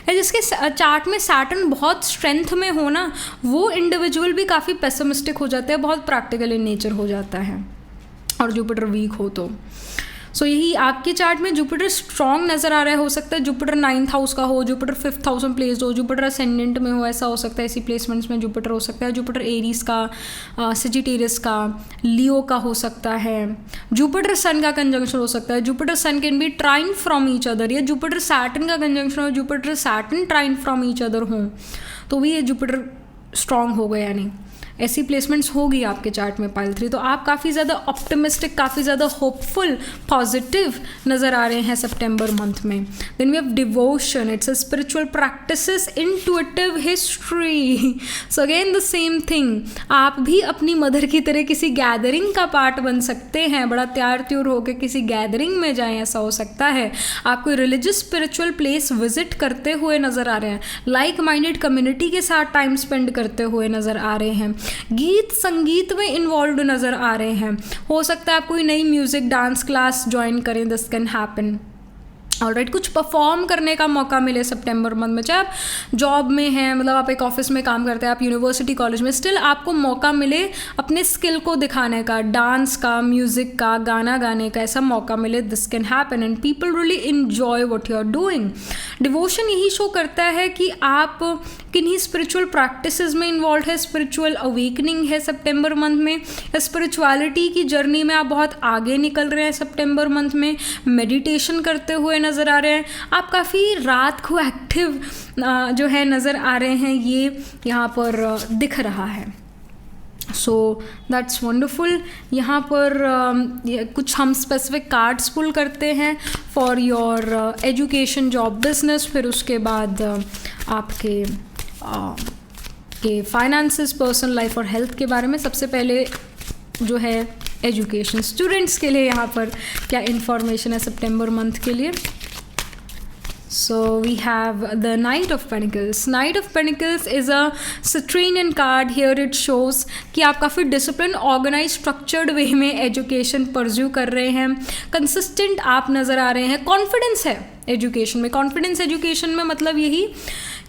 जिसके चार्ट में सैटर्न बहुत स्ट्रेंथ में हो ना, वो इंडिविजुअल भी काफ़ी पेसिमिस्टिक हो जाता है, बहुत प्रैक्टिकल इन नेचर हो जाता है. और जुपिटर वीक हो तो सो यही आपके चार्ट में जुपिटर स्ट्रॉन्ग नज़र आ रहा है. हो सकता है जुपिटर 9th हाउस का हो, जुपिटर 5th हाउस में प्लेस्ड हो, जुपिटर असेंडेंट में हो, ऐसा हो सकता है. ऐसी प्लेसमेंट्स में जुपिटर हो सकता है. जुपिटर एरीज का, सेजिटेरियस का, लियो का हो सकता है. जुपिटर सन का कंजंक्शन हो सकता है. Jupiter sun can be trine from each other, या जुपिटर सैटर्न का कंजंक्शन हो, Jupiter Saturn trine from each other हो, तो भी ये जुपिटर स्ट्रॉन्ग हो गया. यानी ऐसी प्लेसमेंट्स होगी आपके चार्ट में पाइल 3. तो आप काफ़ी ज़्यादा ऑप्टिमिस्टिक, काफ़ी ज़्यादा होपफुल, पॉजिटिव नज़र आ रहे हैं सितंबर मंथ में. Then we have devotion, it's a spiritual practices, intuitive history. So again the same thing, आप भी अपनी मदर की तरह किसी गैदरिंग का पार्ट बन सकते हैं. बड़ा त्यार त्योर होकर किसी गैदरिंग में जाएं, ऐसा हो सकता है. आप कोई रिलीजियस स्पिरिचुअल प्लेस विजिट करते हुए नज़र आ रहे हैं. लाइक माइंडेड कम्युनिटी के साथ टाइम स्पेंड करते हुए नज़र आ रहे हैं. गीत संगीत में इन्वॉल्व नज़र आ रहे हैं. हो सकता है आप कोई नई म्यूज़िक डांस क्लास ज्वाइन करें. This can happen. ऑलराइट, कुछ परफॉर्म करने का मौका मिले सितंबर मंथ में. चाहे आप जॉब में हैं, मतलब आप एक ऑफिस में काम करते हैं, आप यूनिवर्सिटी कॉलेज में, स्टिल आपको मौका मिले अपने स्किल को दिखाने का, डांस का, म्यूज़िक का, गाना गाने का, ऐसा मौका मिले. This can happen and people really enjoy what you are doing. Devotion यही शो करता है कि आप किन्हीं स्पिरिचुअल प्रैक्टिसेस में इन्वॉल्व है, स्पिरिचुअल अवेकनिंग है सितंबर मंथ में, या स्पिरिचुअलिटी की जर्नी में आप बहुत आगे निकल रहे हैं सितंबर मंथ में. मेडिटेशन करते हुए नज़र आ रहे हैं. आप काफ़ी रात को एक्टिव जो है नज़र आ रहे हैं, ये यहाँ पर दिख रहा है. So that's wonderful. यहाँ पर कुछ हम स्पेसिफिक कार्ड्स पुल करते हैं for your education, job, business. फिर उसके बाद आपके के फाइनेंसेस, पर्सनल लाइफ और हेल्थ के बारे में. सबसे पहले जो है एजुकेशन, स्टूडेंट्स के लिए यहाँ पर क्या इन्फॉर्मेशन है सितंबर मंथ के लिए. So we have the Knight of Pentacles. Knight of Pentacles is a Saturnian card. Here it shows कि आप काफ़ी डिसिप्लिन, ऑर्गेनाइज, स्ट्रक्चर्ड वे में एजुकेशन परस्यू कर रहे हैं. कंसिस्टेंट आप नज़र आ रहे हैं. कॉन्फिडेंस है एजुकेशन में. कॉन्फिडेंस एजुकेशन में मतलब यही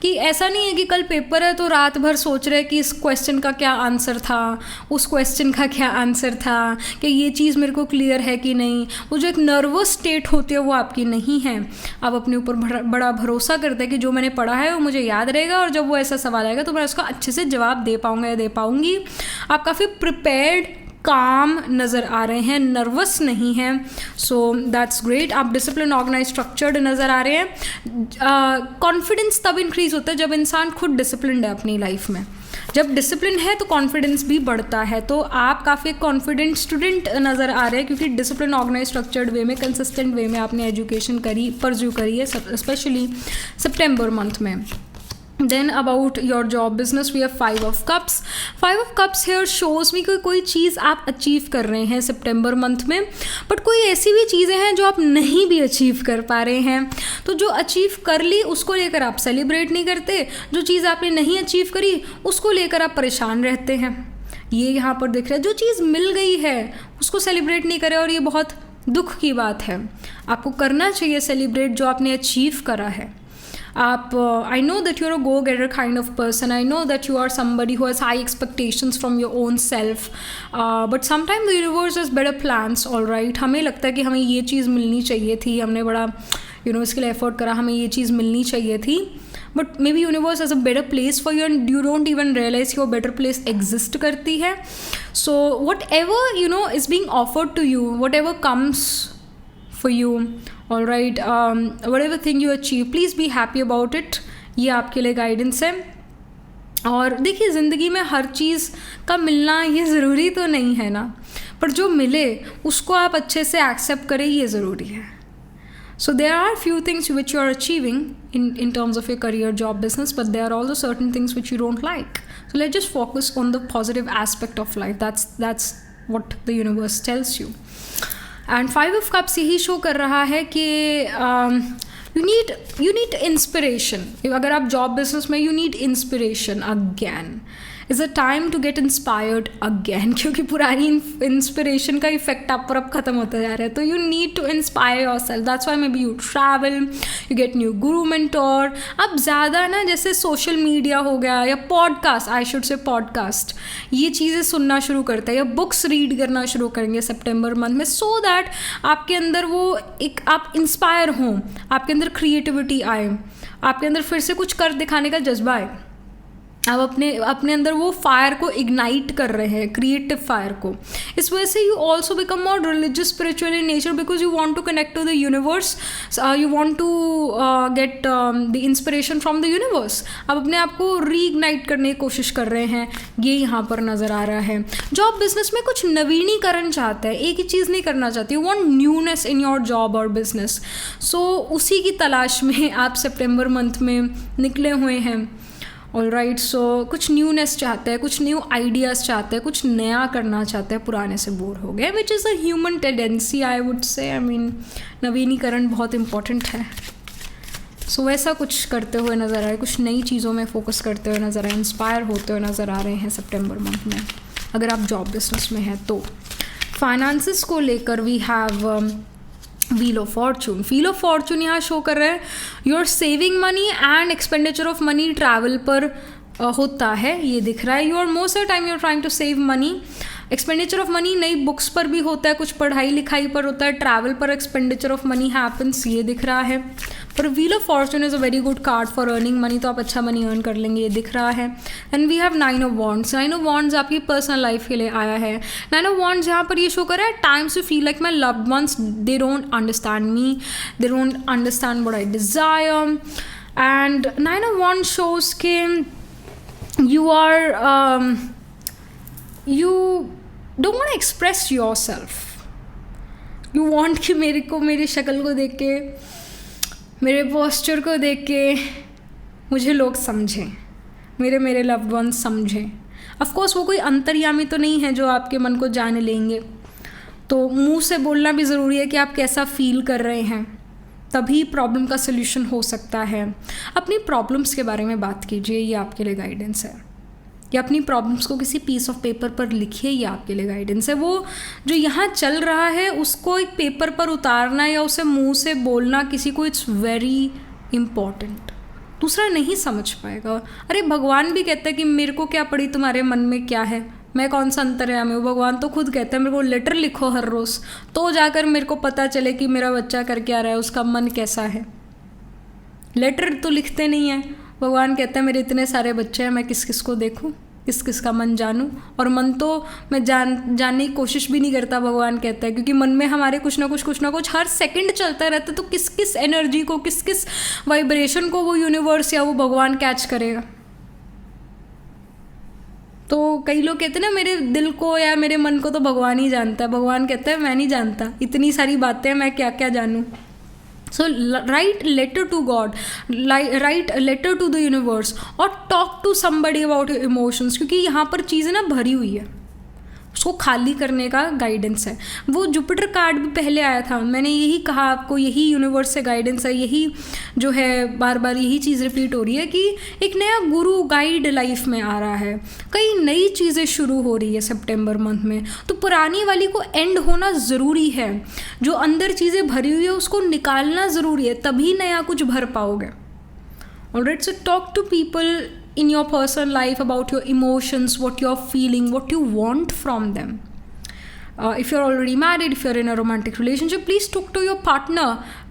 कि ऐसा नहीं है कि कल पेपर है तो रात भर सोच रहे कि इस क्वेश्चन का क्या आंसर था, उस क्वेश्चन का क्या आंसर था, कि ये चीज़ मेरे को क्लियर है कि नहीं. वो जो एक नर्वस स्टेट होती है वो आपकी नहीं है. आप अपने ऊपर बड़ा भरोसा करते हैं कि जो मैंने पढ़ा है वो मुझे याद रहेगा, और जब वो ऐसा सवाल आएगा तो मैं उसका अच्छे से जवाब दे पाऊँगा या दे पाऊँगी. आप काफ़ी प्रिपेयर्ड, काम नज़र आ रहे हैं, नर्वस नहीं हैं. So that's great. आप डिसिप्लिन, ऑर्गेनाइज, स्ट्रक्चर्ड नज़र आ रहे हैं. कॉन्फिडेंस तब इंक्रीज होता है जब इंसान खुद डिसिप्लिन है अपनी लाइफ में. जब डिसिप्लिन है तो कॉन्फिडेंस भी बढ़ता है. तो आप काफ़ी कॉन्फिडेंट स्टूडेंट नज़र आ रहे हैं, क्योंकि डिसिप्लिन, ऑर्गेनाइज, स्ट्रक्चर्ड वे में, कंसिस्टेंट वे में आपने एजुकेशन परस्यू करी है, स्पेशली सितंबर मंथ में. Then about your job, business, we have 5 of cups. 5 of cups here shows me कि कोई चीज़ आप अचीव कर रहे हैं सितंबर मंथ में, बट कोई ऐसी भी चीज़ें हैं जो आप नहीं भी अचीव कर पा रहे हैं. तो जो अचीव कर ली उसको लेकर आप सेलिब्रेट नहीं करते, जो चीज़ आपने नहीं अचीव करी उसको लेकर आप परेशान रहते हैं. ये यहाँ पर दिख रहा है. जो चीज़ मिल गई है उसको सेलिब्रेट नहीं करें, और ये बहुत दुख की बात है. आपको करना चाहिए सेलिब्रेट जो आपने अचीव करा है. आप I know that you're a go-getter kind of person. I know that you are somebody who has high expectations from your own self. But sometimes the universe has better plans, all right. हमें लगता है कि हमें ये चीज़ मिलनी चाहिए थी, हमने बड़ा इसके लिए एफर्ट करा, हमें ये चीज़ मिलनी चाहिए थी, but may be universe as a better place for you and you don't even realise कि वो बेटर प्लेस एग्जिस्ट करती है. So whatever you know is being offered to you, whatever comes for you, all right, whatever thing you achieve, please be happy about it. ये आपके लिए guidance है. और देखिए ज़िंदगी में हर चीज़ का मिलना ये ज़रूरी तो नहीं है ना, पर जो मिले उसको आप अच्छे से एक्सेप्ट करें, ये ज़रूरी है. So there are few things which you are achieving in terms of your career, job, business, but there are also certain things which you don't like. So let's just focus on the positive aspect of life. That's what the universe tells you. And 5 of cups यही show कर रहा है कि you need inspiration. अगर आप job business में, you need inspiration again. Is a time to get inspired again, क्योंकि पुरानी इंस्पिरेशन का इफेक्ट आप पर अब ख़त्म होता जा रहा है. तो you need to inspire yourself. That's why maybe you travel, you get new guru mentor. अब ज़्यादा ना जैसे सोशल मीडिया हो गया या podcast, I should say podcast, ये चीज़ें सुनना शुरू करते हैं या बुक्स रीड करना शुरू करेंगे सितंबर मंथ में, सो दैट आपके अंदर वो एक आप इंस्पायर हों, आपके अंदर क्रिएटिविटी आए, आपके अंदर फिर से कुछ कर दिखाने का जज्बा आए. आप अपने अंदर वो फायर को इग्नाइट कर रहे हैं, क्रिएटिव फायर को. इस वजह से you also become more religious, spiritual in nature, because you want to connect to the universe, you want to get the inspiration from the universe. आप अपने आप को रीइग्नाइट करने की कोशिश कर रहे हैं, ये यहाँ पर नज़र आ रहा है. जॉब बिजनेस में कुछ नवीनीकरण चाहते हैं, एक ही चीज़ नहीं करना चाहते. You want newness in your job और बिजनेस. सो उसी की तलाश में आप सितंबर मंथ में निकले हुए हैं. ऑल राइट, सो कुछ न्यूनेस चाहते हैं, कुछ न्यू आइडियाज़ चाहते हैं, कुछ नया करना चाहते हैं, पुराने से बोर हो गए, which is a human tendency I would से. आई मीन नवीनीकरण बहुत इंपॉर्टेंट है. सो वैसा कुछ करते हुए नज़र आए, कुछ नई चीज़ों में फोकस करते हुए नज़र आए, इंस्पायर होते हुए नज़र आ रहे हैं सितंबर मंथ में, अगर आप जॉब बिजनेस में हैं तो. फाइनेंसिस को लेकर we have wheel of fortune. Wheel of fortune यहाँ शो कर रहे हैं your saving money and expenditure of money travel पर होता है, ये दिख रहा है. You are most of time you are trying to save money. Expenditure of money नई बुक्स पर भी होता है, कुछ पढ़ाई लिखाई पर होता है, ट्रैवल पर एक्सपेंडिचर ऑफ मनी हैपन्स, ये दिख रहा है. पर wheel of Fortune is a very good card for earning money, तो आप अच्छा मनी अर्न कर लेंगे, ये दिख रहा है. And we have 9 of wands. 9 of wands आपकी पर्सनल लाइफ के लिए आया है. 9 ऑफ वॉन्ड्स यहाँ पर ये शो कर रहा है times to feel like my loved ones, they don't understand me, they don't understand what I desire. And 9 of wands shows के you are you don't want to express yourself. You want कि मेरे को मेरी शक्ल को देख के, मेरे पोस्चर को देख के मुझे लोग समझें, मेरे लव्ड वंस समझें. ऑफ कोर्स वो कोई अंतर्यामी तो नहीं है जो आपके मन को जाने लेंगे, तो मुंह से बोलना भी ज़रूरी है कि आप कैसा फील कर रहे हैं, तभी प्रॉब्लम का सल्यूशन हो सकता है. अपनी प्रॉब्लम्स के बारे में बात कीजिए, ये आपके लिए गाइडेंस है. या अपनी प्रॉब्लम्स को किसी पीस ऑफ पेपर पर लिखिए, ये आपके लिए गाइडेंस है. वो जो यहाँ चल रहा है उसको एक पेपर पर उतारना या उसे मुंह से बोलना किसी को, इट्स वेरी इम्पॉर्टेंट. दूसरा नहीं समझ पाएगा. अरे भगवान भी कहते हैं कि मेरे को क्या पड़ी तुम्हारे मन में क्या है, मैं कौन सा अंतर्यामी हूँ. भगवान तो खुद कहते हैं मेरे को लेटर लिखो हर रोज़, तो जाकर मेरे को पता चले कि मेरा बच्चा कर क्या रहा है, उसका मन कैसा है. लेटर तो लिखते नहीं हैं. भगवान कहते हैं मेरे इतने सारे बच्चे हैं, मैं किस किस को देखूं, किस किस का मन जानूं. और मन तो मैं जानने की कोशिश भी नहीं करता, भगवान कहता है, क्योंकि मन में हमारे कुछ ना कुछ हर सेकंड चलता रहता है. तो किस किस एनर्जी को, किस किस वाइब्रेशन को वो यूनिवर्स या वो भगवान कैच करेगा. तो कई लोग कहते हैं ना मेरे दिल को या मेरे मन को तो भगवान ही जानता है. भगवान कहता है मैं नहीं जानता, इतनी सारी बातें मैं क्या क्या जानूँ. So write letter to God, write a letter to the universe, और talk to somebody about your emotions, क्योंकि यहाँ पर चीज़ें ना भरी हुई है, उसको खाली करने का गाइडेंस है. वो जुपिटर कार्ड भी पहले आया था, मैंने यही कहा आपको, यही यूनिवर्स से गाइडेंस है. यही जो है बार बार यही चीज़ रिपीट हो रही है कि एक नया गुरु गाइड लाइफ में आ रहा है, कई नई चीज़ें शुरू हो रही है सितंबर मंथ में. तो पुरानी वाली को एंड होना ज़रूरी है. जो अंदर चीज़ें भरी हुई है उसको निकालना ज़रूरी है, तभी नया कुछ भर पाओगे. Alright, so talk to people in your personal life about your emotions, what you're feeling, what you want from them. If you're already married, if you're in a romantic relationship, please talk to your partner.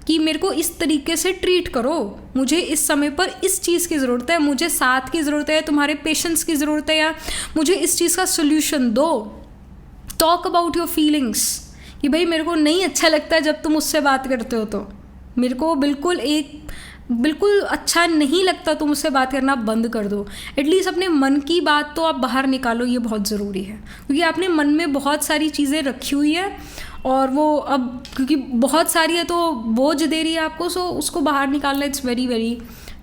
कि मेरे को इस तरीके से treat करो, मुझे इस समय पर इस चीज़ की ज़रूरत है, मुझे साथ की ज़रूरत है, तुम्हारे पेशेंस की ज़रूरत है, या मुझे इस चीज़ का सोल्यूशन दो। टॉक अबाउट योर फीलिंग्स कि भाई मेरे को नहीं अच्छा लगता जब तुम उससे बात करते हो, तो मेरे को बिल्कुल अच्छा नहीं लगता, तुम उससे बात करना बंद कर दो। एटलीस्ट अपने मन की बात तो आप बाहर निकालो, ये बहुत ज़रूरी है, क्योंकि आपने मन में बहुत सारी चीज़ें रखी हुई है और वो अब क्योंकि बहुत सारी है तो बोझ दे रही है आपको, सो उसको बाहर निकालना इट्स वेरी वेरी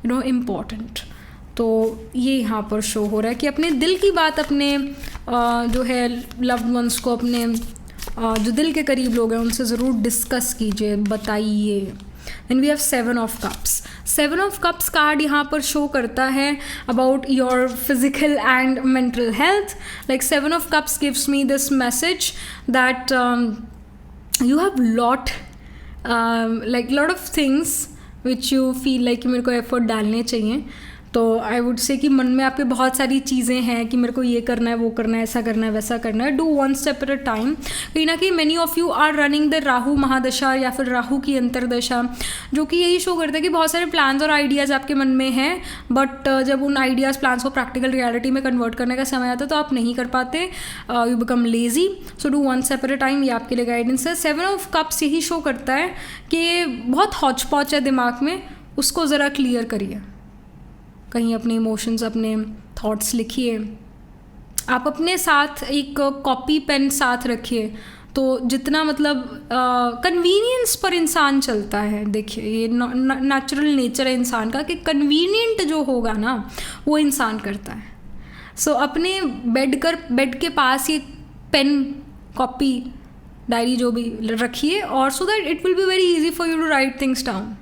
इम्पॉर्टेंट। तो ये यहाँ पर शो हो रहा है कि अपने दिल की बात अपने जो है लव्ड वंस को, अपने जो दिल के करीब लोग हैं उनसे ज़रूर डिस्कस कीजिए, बताइए। And we have 7 of cups. 7 of cups card यहाँ पर शो करता है about your physical and mental health. Like 7 of cups gives me this message that you have lot of things which you feel like मेरे को effort डालने चाहिए। तो आई would से कि मन में आपके बहुत सारी चीज़ें हैं कि मेरे को ये करना है, वो करना है, ऐसा करना है, वैसा करना है। Do one step at a time. कहीं ना कहीं many of you are running the Rahu mahadasha या फिर राहु की अंतरदशा, जो कि यही शो करता है कि बहुत सारे प्लान्स और आइडियाज़ आपके मन में हैं, बट जब उन आइडियाज़ प्लान्स को प्रैक्टिकल रियलिटी में कन्वर्ट करने का समय आता है तो आप नहीं कर पाते, you become lazy. So do one step at a time, ये आपके लिए गाइडेंस है। 7 ऑफ कप्स यही शो करता है कि बहुत हौच पौच है दिमाग में, उसको ज़रा क्लियर करिए। कहीं अपने इमोशंस, अपने थॉट्स लिखिए। आप अपने साथ एक कॉपी पेन साथ रखिए, तो जितना मतलब कन्वीनियंस पर इंसान चलता है। देखिए ये नेचुरल नेचर है इंसान का कि कन्वीनियंट जो होगा ना वो इंसान करता है। सो अपने बेड के पास ये पेन, कॉपी, डायरी जो भी रखिए, और so that it will be very easy for you to write things down.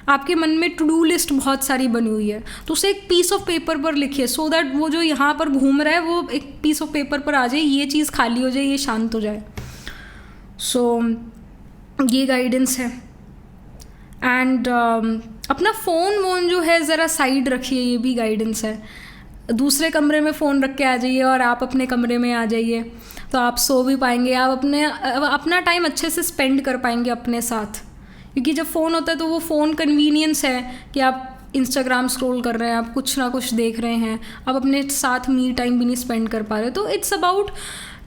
आपके मन में टू डू लिस्ट बहुत सारी बनी हुई है, तो उसे एक पीस ऑफ पेपर पर लिखिए, सो दैट वो जो यहाँ पर घूम रहा है वो एक पीस ऑफ पेपर पर आ जाए, ये चीज़ खाली हो जाए, ये शांत हो जाए। सो ये गाइडेंस है। एंड अपना फ़ोन जो है ज़रा साइड रखिए, ये भी गाइडेंस है। दूसरे कमरे में फ़ोन रख के आ जाइए और आप अपने कमरे में आ जाइए, तो आप सो भी पाएंगे, आप अपना टाइम अच्छे से स्पेंड कर पाएंगे अपने साथ। क्योंकि जब फ़ोन होता है तो वो फ़ोन कन्वीनियंस है कि आप इंस्टाग्राम स्क्रॉल कर रहे हैं, आप कुछ ना कुछ देख रहे हैं, आप अपने साथ मी टाइम भी नहीं स्पेंड कर पा रहे। तो it's about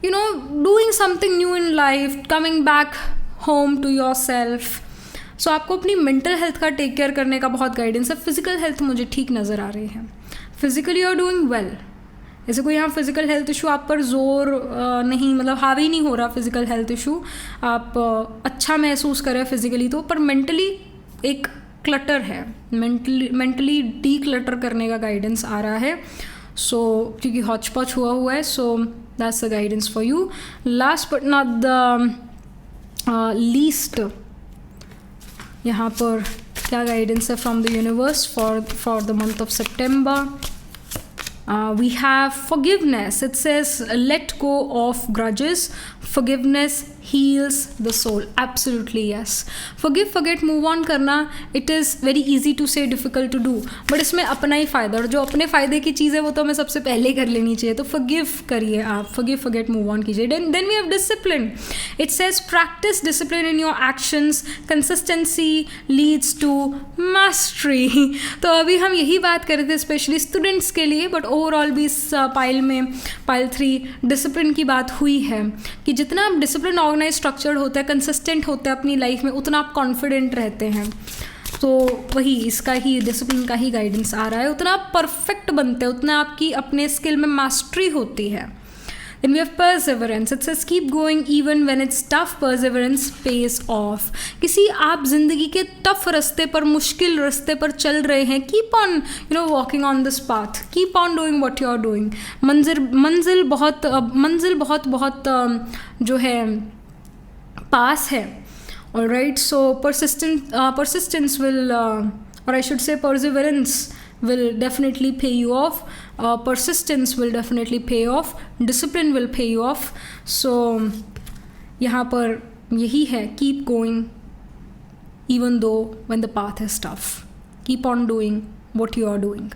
doing something new in life, coming back home to yourself. So आपको अपनी मेंटल हेल्थ का टेक केयर करने का बहुत गाइडेंस है। फिजिकल हेल्थ मुझे ठीक नज़र आ रही है, physically you are doing well. ऐसे कोई यहाँ फिजिकल हेल्थ इशू आप पर जोर नहीं, मतलब हावी नहीं हो रहा फिजिकल हेल्थ इशू, आप अच्छा महसूस करें फिजिकली तो, पर मेंटली एक क्लटर है, मेंटली डी क्लटर करने का गाइडेंस आ रहा है। सो क्योंकि हॉच पॉच हुआ है, so that's the guidance for you. Last but not the least, यहाँ पर क्या गाइडेंस है from the universe for the month of September. We have forgiveness. It says let go of grudges. Forgiveness heals the soul. Absolutely yes. Forgive, forget, move on करना, it is very easy to say, difficult to do. But इसमें अपना ही फ़ायदा, और जो अपने फ़ायदे की चीज़ है वो तो हमें सबसे पहले कर लेनी चाहिए। तो forgive करिए आप, forgive, forget, move on कीजिए। Then we have discipline. It says practice discipline in your actions. Consistency leads to mastery. तो अभी हम यही बात कर रहे थे स्पेशली स्टूडेंट्स के लिए, बट ओवरऑल भी इस पाइल 3 डिसिप्लिन की बात हुई है कि जितना आप डिसिप्लिन, ऑर्गेनाइज, स्ट्रक्चर्ड होता है, कंसिस्टेंट होता है अपनी लाइफ में, उतना आप कॉन्फिडेंट रहते हैं। तो वही इसका ही, डिसिप्लिन का ही गाइडेंस आ रहा है। उतना आप परफेक्ट बनते हैं, उतना आपकी अपने स्किल में मास्टरी होती है। Then we have perseverance. It says keep going even when it's tough. Perseverance pays off. किसी आप जिंदगी के टफ रास्ते पर, मुश्किल रास्ते पर चल रहे हैं, keep on walking on this path. Keep on doing what you are doing. मंजिल बहुत जो है पास है. Alright, so persistence will, or I should say perseverance will definitely pay you off. Persistence will definitely pay off. Discipline will pay you off. So यहाँ पर यही है, keep going even though when the path is tough. Keep on doing what you are doing.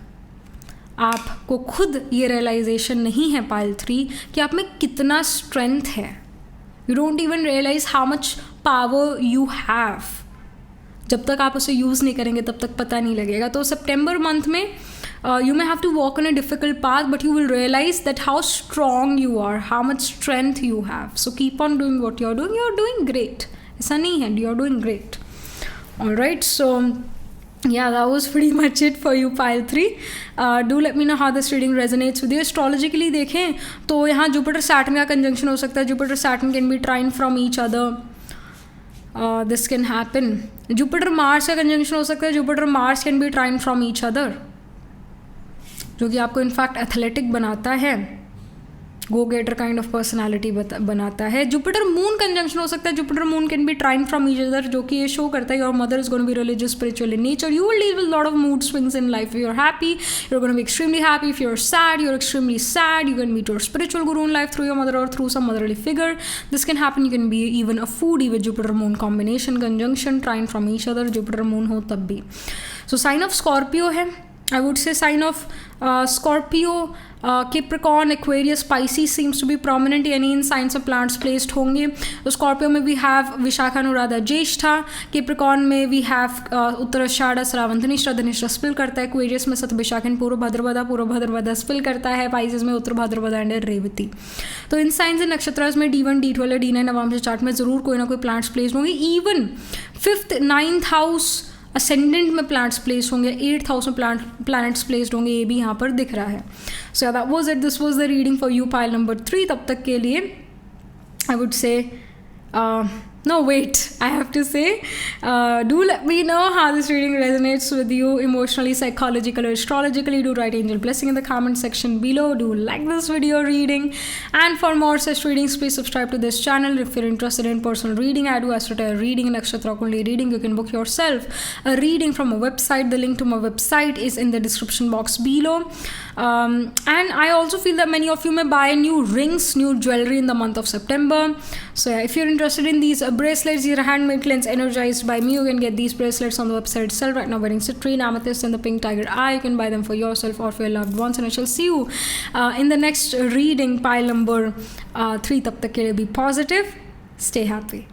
आपको खुद ये realization नहीं है pile 3 कि आप में कितना strength है. You don't even realize how much power you have. जब तक आप उसे यूज़ नहीं करेंगे तब तक पता नहीं लगेगा. तो सितंबर मंथ में you may have to walk on a difficult path, but you will realize that how strong you are, how much strength you have. So keep on doing what you're doing. You're doing great. ऐसा नहीं है, you're doing great. Alright, so yeah, that was pretty much it for you, pile 3. Do let me know how this reading resonates with you. Astrologically देखें तो यहाँ Jupiter Saturn का conjunction हो सकता है. Jupiter Saturn can be trine from each other. This can happen. Jupiter Mars का conjunction हो सकता है. Jupiter Mars can be trine from each other, जो कि आपको इनफैक्ट एथलेटिक बनाता है, go getter kind of personality बनाता है. जुपिटर मून कंजंक्शन हो सकता है. Jupiter moon can be trine from each other, जो कि ये शो करता है your mother is gonna be religious spiritual in nature. You will deal with lot of mood swings in life. You are happy, you are gonna be extremely happy. If you are sad, you are extremely sad. You can meet your spiritual guru in life through your mother और through some motherly figure. This can happen. You can be even a foodie with Jupiter moon combination conjunction, trine from each other, Jupiter moon हो तब भी. So sign of Scorpio है. I would say sign of Scorpio, Capricorn, Aquarius, Pisces seems to be prominent. यानी in signs of planets placed होंगे. तो Scorpio में we have Vishakha Anuradha Jyeshtha. Capricorn में we have Uttarashadha Shravan Dhanishtha. Dhanishtha spill करता है. एक्वेरियस में सतभिशाखन पूर्व भाद्रपदा स्पिल करता है. पाइसेस में उत्तर भाद्रपदा एंड रेवती. तो इन साइंस एंड नक्षत्रास में D1, D12 या D9 नवंबर चार्ट में ज़रूर कोई ना कोई प्लांट्स प्लेस्ड होंगे. Even 5th, 9th house ascendant में प्लांट्स प्लेस होंगे. 8th हाउस में प्लैनेट्स प्लेस्ड होंगे. ये भी यहाँ पर दिख रहा है. So that was it. This was the reading for you, pile number 3. तब तक के लिए आई वुड से no wait, I have to say, do let me know how this reading resonates with you emotionally, psychologically, or astrologically. Do write angel blessing in the comment section below. Do like this video reading, and for more such readings please subscribe to this channel. If you're interested in personal reading, I do astro tarot reading and nakshatra kundi reading. You can book yourself a reading from a website. The link to my website is in the description box below. And I also feel that many of you may buy new rings, new jewelry in the month of September. So yeah, if you're interested in these bracelets, these are handmade, cleansed, energized by me. You can get these bracelets on the website itself. Right now wearing citrine, amethyst and the pink tiger eye. You can buy them for yourself or for your loved ones, and I shall see you in the next reading, pile number 3. Tab tak ke liye be positive, stay happy.